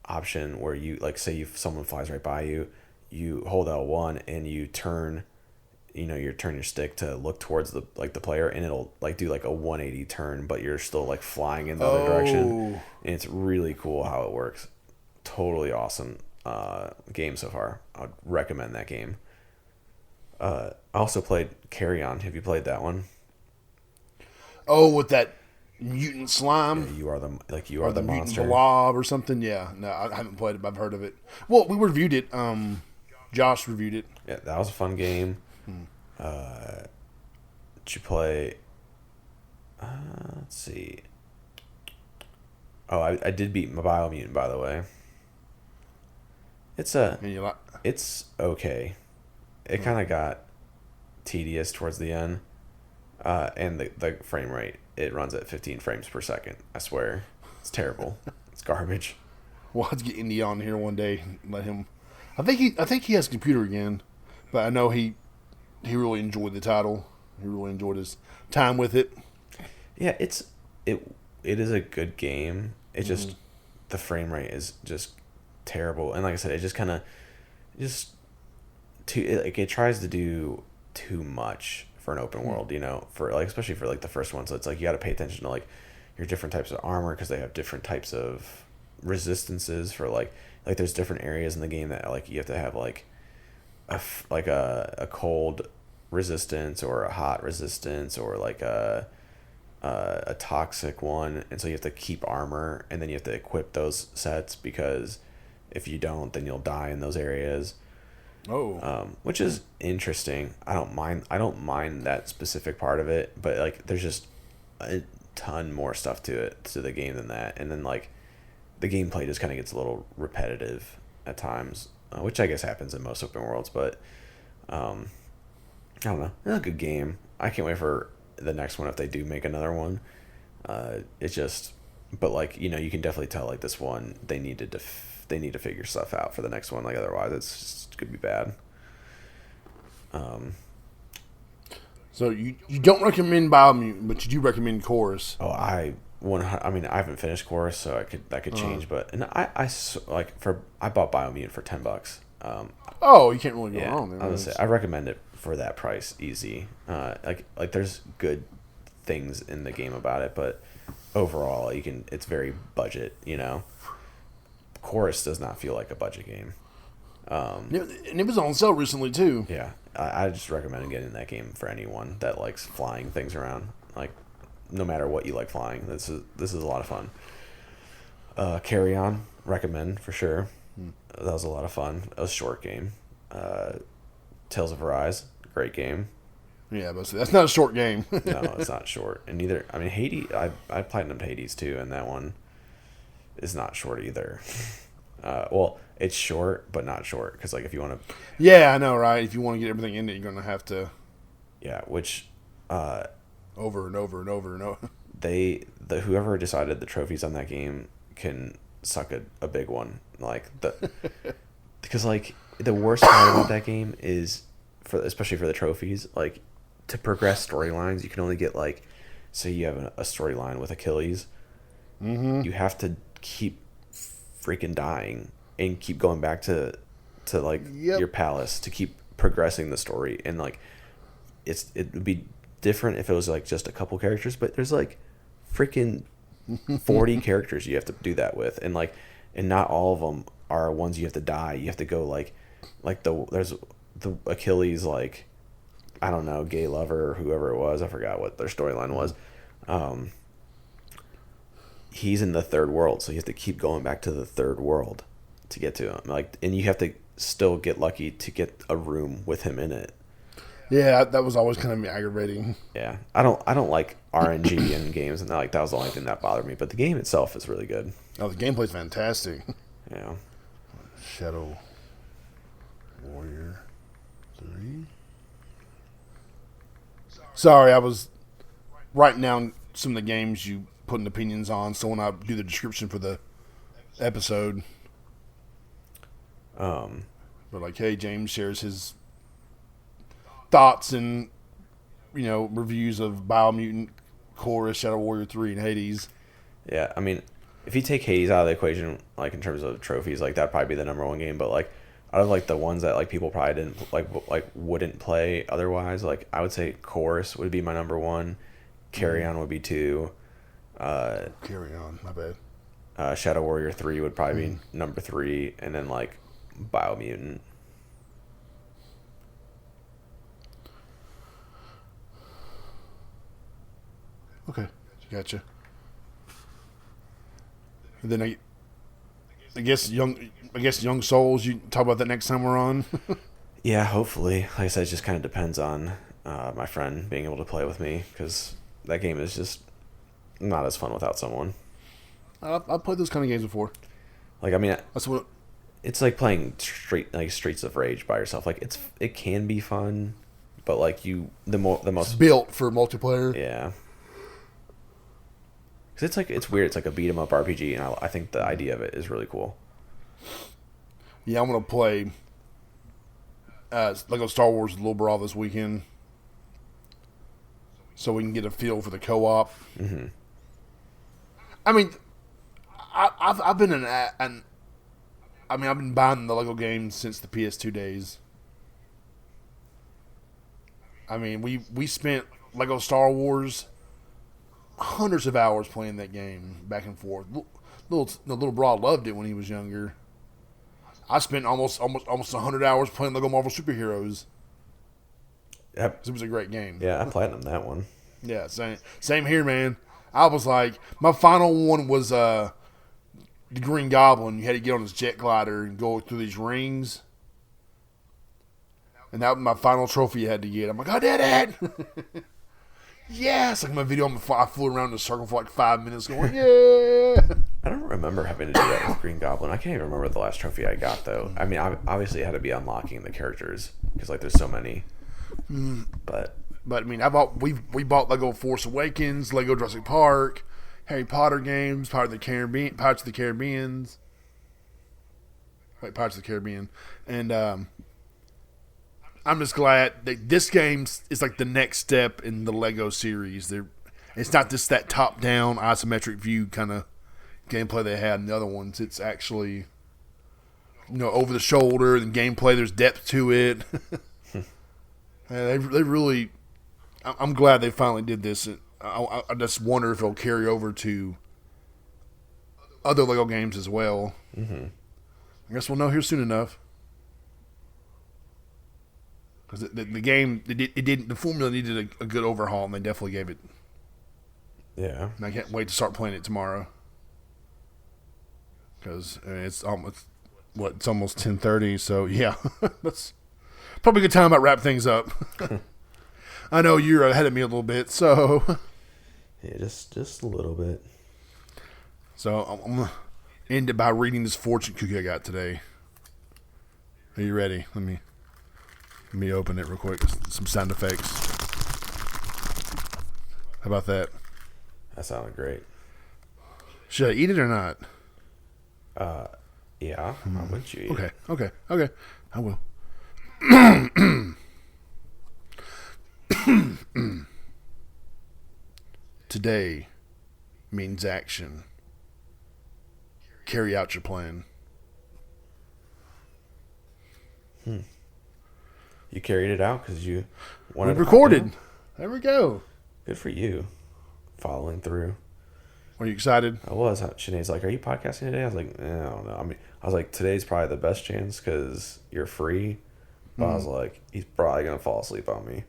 option where you like say if someone flies right by you, you hold L1 and you turn, you turn your stick to look towards the player, and it'll like do like a 180 turn, but you're still like flying in the other direction. And it's really cool how it works. Totally awesome game so far. I would recommend that game. I also played Carrion. Have you played that one? Oh, with that mutant slime. Yeah, you are or the the mutant monster. blob or something. Yeah, no, I haven't played it, but I've heard of it. Well, we reviewed it. Josh reviewed it. Yeah, that was a fun game. Did you play? Let's see. Oh, I did beat my Biomutant, by the way. And you like? It's okay. It kind of got tedious towards the end, and the frame rate, it runs at 15 frames per second. I swear, it's terrible. It's garbage. We'll have to get Indy on here one day and let him. I think he has a computer again, but I know he really enjoyed the title. He really enjoyed his time with it. Yeah, it is a good game. It just the frame rate is just terrible, and like I said, it just kind of it tries to do too much for an open world, for like especially for like the first one. So it's like you got to pay attention to like your different types of armor, because they have different types of resistances for like there's different areas in the game that like you have to have like a cold resistance or a hot resistance or like a toxic one, and so you have to keep armor, and then you have to equip those sets, because if you don't, then you'll die in those areas. Which is interesting. I don't mind that specific part of it, but like there's just a ton more stuff to the game than that, and then like the gameplay just kind of gets a little repetitive at times, which I guess happens in most open worlds. But I don't know. It's a good game. I can't wait for the next one if they do make another one. It's just, but like you can definitely tell like this one they need to figure stuff out for the next one. Like otherwise, it's just could be bad. So you don't recommend Biomutant, but you do recommend Chorus. Oh, I haven't finished Chorus, so that could change. But I bought Biomutant for $10. You can't really go wrong there. I was gonna say I recommend it for that price, easy. Like there's good things in the game about it, but overall it's very budget. Chorus does not feel like a budget game. And it was on sale recently too. Yeah, I just recommend getting that game for anyone that likes flying things around. Like, no matter what you like flying, this is a lot of fun. Carrion, recommend for sure. That was a lot of fun. It was a short game. Tales of Arise, great game. Yeah, but that's not a short game. No, it's not short. And neither, Hades, I platinumed Hades too, and that one is not short either. Well, it's short, but not short, because like if you want to... Yeah, I know, right? If you want to get everything in it, you're going to have to... Yeah, which... over and over and over and over. Whoever decided the trophies on that game can suck a big one. Because like the worst part about that game is, especially for the trophies, like to progress storylines, you can only get like, say you have a storyline with Achilles, you have to keep freaking dying and keep going back to like your palace to keep progressing the story, and like it would be different if it was like just a couple characters, but there's like freaking 40 characters you have to do that with, and not all of them are ones you have to die. You have to go there's the Achilles, like, I don't know, gay lover or whoever it was, I forgot what their storyline was. he's in the third world, so you have to keep going back to the third world to get to him. Like, and you have to still get lucky to get a room with him in it. Yeah, that was always kind of aggravating. Yeah, I don't like RNG in games, and that was the only thing that bothered me. But the game itself is really good. Oh, the gameplay's fantastic. Yeah. Shadow Warrior 3. Sorry, I was writing down some of the games you putting opinions on, so when I do the description for the episode, but like, hey, James shares his thoughts and reviews of Biomutant, Chorus, Shadow Warrior 3, and Hades. Yeah, I mean, if you take Hades out of the equation, like in terms of trophies, like that'd probably be the number one game. But like out of like the ones that like people probably didn't wouldn't play otherwise, like I would say Chorus would be my number one. Carrion would be 2. Carrion, my bad. Shadow Warrior 3 would probably be number 3, and then like Biomutant. Okay, gotcha. And then I guess Young Souls. You talk about that next time we're on. Yeah, hopefully. Like I said, it just kind of depends on my friend being able to play with me, because that game is just not as fun without someone. I've played those kind of games before. Like, I mean, that's what it's like playing Streets of Rage by yourself. Like, it can be fun, but like the most it's built for multiplayer. Yeah. Because it's weird. It's like a beat 'em up RPG, and I think the idea of it is really cool. Yeah, I'm gonna play Lego Star Wars Little Brawl this weekend, so we can get a feel for the co-op. Mm-hmm. I mean, I've been I've been buying the Lego games since the PS2 days. I mean, we spent Lego Star Wars hundreds of hours playing that game back and forth. Little Bra loved it when he was younger. I spent almost 100 hours playing Lego Marvel Superheroes. Yep. It was a great game. Yeah, I platinumed that one. Yeah, same here, man. I was like, my final one was the Green Goblin. You had to get on his jet glider and go through these rings. And that was my final trophy you had to get. I'm like, I did it! Yes! Like my video, I flew around in a circle for like 5 minutes going, yeah! I don't remember having to do that with Green Goblin. I can't even remember the last trophy I got, though. I mean, obviously it had to be unlocking the characters, because like there's so many. But I mean, we bought Lego Force Awakens, Lego Jurassic Park, Harry Potter games, Pirates of the Caribbean, and I'm just glad that this game is like the next step in the Lego series. It's not just that top-down isometric view kind of gameplay they had in the other ones. It's actually over the shoulder and gameplay. There's depth to it. They really. I'm glad they finally did this. I just wonder if it'll carry over to other Lego games as well. Mm-hmm. I guess we'll know here soon enough. Because the game, the formula needed a good overhaul, and they definitely gave it. Yeah. And I can't wait to start playing it tomorrow. Because it's almost 10:30, so yeah, that's probably a good time about wrap things up. I know you're ahead of me a little bit, so yeah, just a little bit. So I'm gonna end it by reading this fortune cookie I got today. Are you ready? Let me open it real quick. Some sound effects. How about that? That sounded great. Should I eat it or not? Yeah. How would you eat it? Okay. I will. Today means action. Carry out your plan. You carried it out because you wanted We recorded. There we go. Good for you. Following through. Are you excited? I was. Sinead's like, "Are you podcasting today?" I was like, I don't know. I mean, I was like, today's probably the best chance because you're free. But I was like, he's probably gonna fall asleep on me.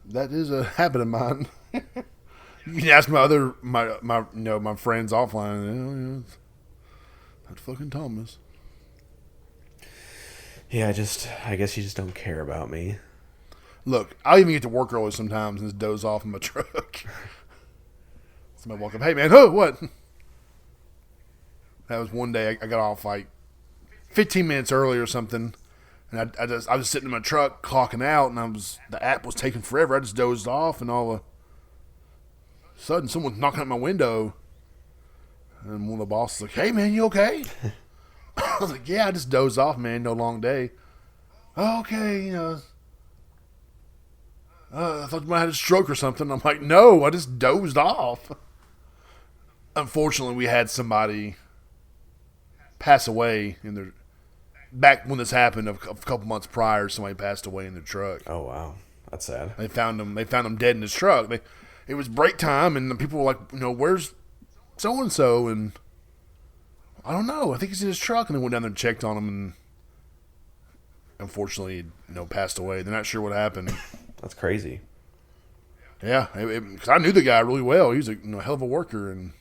That is a habit of mine. You can ask my friends offline. That fucking Thomas. Yeah, I guess you just don't care about me. Look, I'll even get to work early sometimes and just doze off in my truck. Somebody walk up, hey man, what? That was one day I got off like 15 minutes early or something, and I was sitting in my truck clocking out, and the app was taking forever. I just dozed off, and all of a sudden someone's knocking at my window, and one of the bosses was like, hey man, you okay? I was like, yeah, I just dozed off, man. No long day. Oh, okay, I thought you might have had a stroke or something. I'm like, no, I just dozed off. Unfortunately, we had somebody pass away back when this happened a couple months prior. Somebody passed away in their truck. Oh wow, that's sad. They found him dead in his truck. It was break time, and the people were like, where's so and so? And I don't know. I think he's in his truck, and they went down there and checked on him, and unfortunately, passed away. They're not sure what happened. That's crazy. Yeah, because I knew the guy really well. He was a hell of a worker, and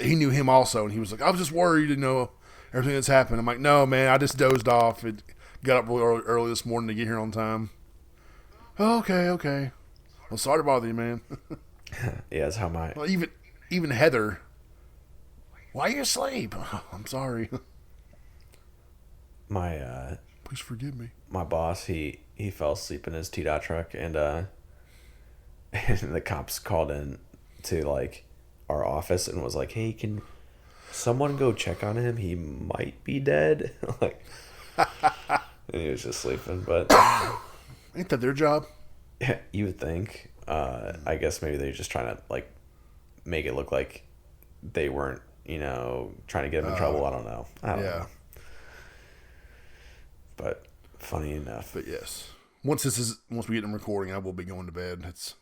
he knew him also. And he was like, "I was just worried, everything that's happened." I'm like, "No, man, I just dozed off. It got up really early this morning to get here on time." Oh, okay. Well, sorry to bother you, man. Yeah, that's how Well, even Heather. Why are you asleep? Oh, I'm sorry. Please forgive me. My boss, he fell asleep in his T-Dot truck, and the cops called in to like our office and was like, "Hey, can someone go check on him? He might be dead." Like, and he was just sleeping. But ain't that their job? Yeah, you would think. I guess maybe they're just trying to like make it look like they weren't, trying to get him in trouble. I don't know. I don't know. But funny enough. But yes, once we get in recording, I will be going to bed. It's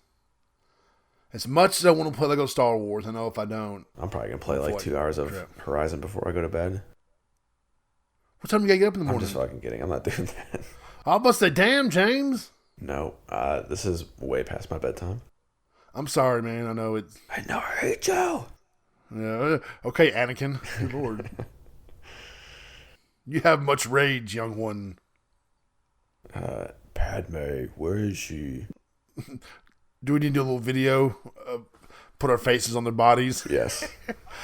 as much as I want to play Lego Star Wars. I know if I don't, I'm probably gonna play like 2 hours of Horizon before I go to bed. What time do you gotta get up in the morning? I'm just fucking kidding. I'm not doing that. I must say, damn, James. No, this is way past my bedtime. I'm sorry, man. I know it's. I know I hate you. Yeah. Okay, Anakin. Good Lord. You have much rage, young one. Padme, where is she? Do we need to do a little video? Put our faces on their bodies? Yes.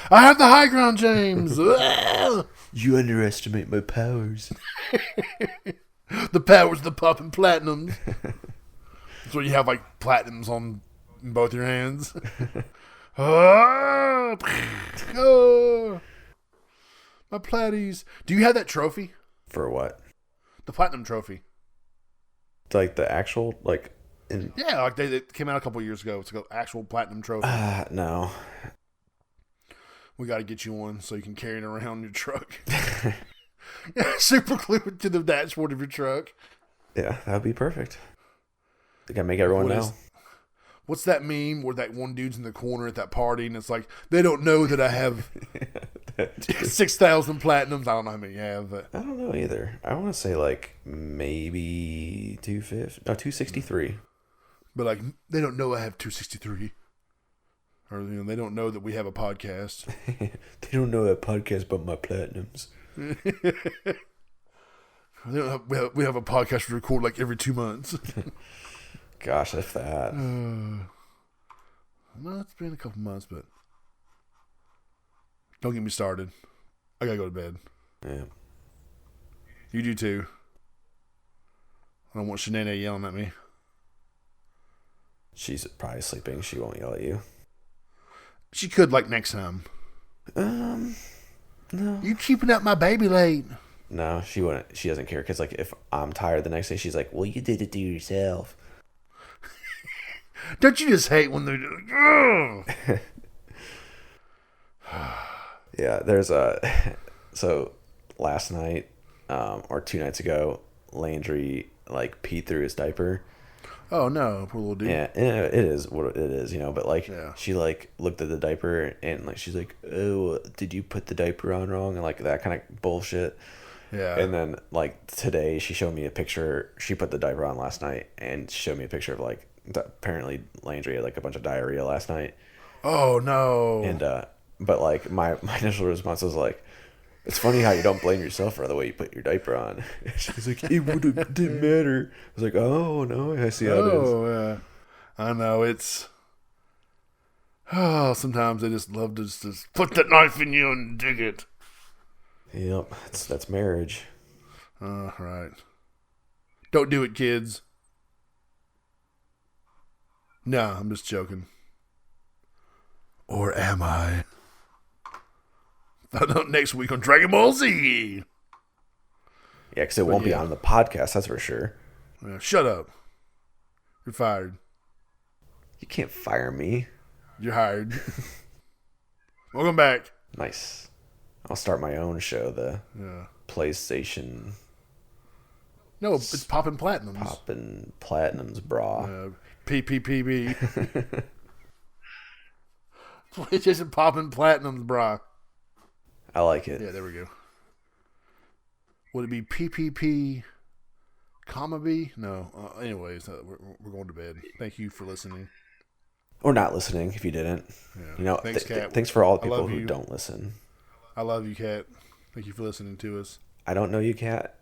I have the high ground, James. You underestimate my powers. The powers of the pup and platinums. That's where you have like platinums on both your hands. My platties. Do you have that trophy? For what? The platinum trophy. Like the actual, like... Yeah, like they came out a couple years ago. It's an actual platinum trophy. No. We got to get you one so you can carry it around in your truck. Super glue it to the dashboard of your truck. Yeah, that would be perfect. I gotta make everyone know. What's that meme where that one dude's in the corner at that party and it's like, they don't know that I have 6,000 platinums. I don't know how many you have, but I don't know either. I want to say like maybe 263. But like, they don't know I have 263. Or they don't know that we have a podcast. They don't know that podcast about my platinums. We have a podcast we record like every 2 months. Gosh, if that. No, it's been a couple months, but don't get me started. I gotta go to bed. Yeah. You do too. I don't want Shanae yelling at me. She's probably sleeping. She won't yell at you. She could, like, next time. No. You keeping up my baby late. No, she wouldn't. She doesn't care. Because, like, if I'm tired the next day, she's like, well, you did it to yourself. Don't you just hate when they do? Yeah, there's so last night, or 2 nights ago, Landry, like, peed through his diaper. Oh, no, poor little dude. Yeah, it is what it is, but, like, yeah. She, like, looked at the diaper, and, like, she's like, oh, did you put the diaper on wrong? And, like, that kind of bullshit. Yeah. And then, like, today, she showed me a picture. She put the diaper on last night, and she showed me a picture of, like, apparently Landry had like a bunch of diarrhea last night. Oh no! And but like my initial response was like, it's funny how you don't blame yourself for the way you put your diaper on. She's like, it didn't matter. I was like, oh no, I see how it is. Oh yeah, I know it's. Oh, sometimes they just love to just put that knife in you and dig it. Yep, that's marriage. Right. Don't do it, kids. No, I'm just joking. Or am I? Find out next week on Dragon Ball Z. Yeah, because it won't be on the podcast, that's for sure. Yeah, shut up. You're fired. You can't fire me. You're hired. Welcome back. Nice. I'll start my own show, the PlayStation. No, it's Poppin' Platinums. Poppin' Platinums, brah. PPPB. PlayStation Poppin' Platinums, brah. I like it. Yeah, there we go. Would it be PPP, comma B? No. Anyways, we're going to bed. Thank you for listening. Or not listening if you didn't. Yeah. Thanks, Kat. Thanks for all the people who don't listen. I love you, Kat. Thank you for listening to us. I don't know you, Kat,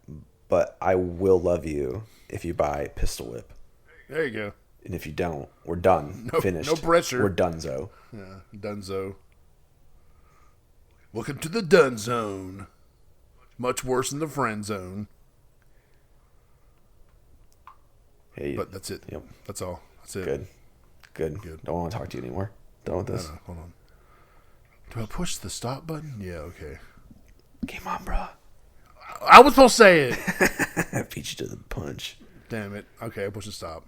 but I will love you if you buy Pistol Whip. There you go. And if you don't, we're done. Finished. No pressure. We're donezo. Yeah, donezo. Welcome to the done zone. Much worse than the friend zone. Hey, but that's it. Yep. That's all. That's it. Good. Don't want to talk to you anymore. Done with this. No, hold on. Do I push the stop button? Yeah, okay. Game on, bro. I was supposed to say it. Beat you to the punch. Damn it. Okay, I push the stop.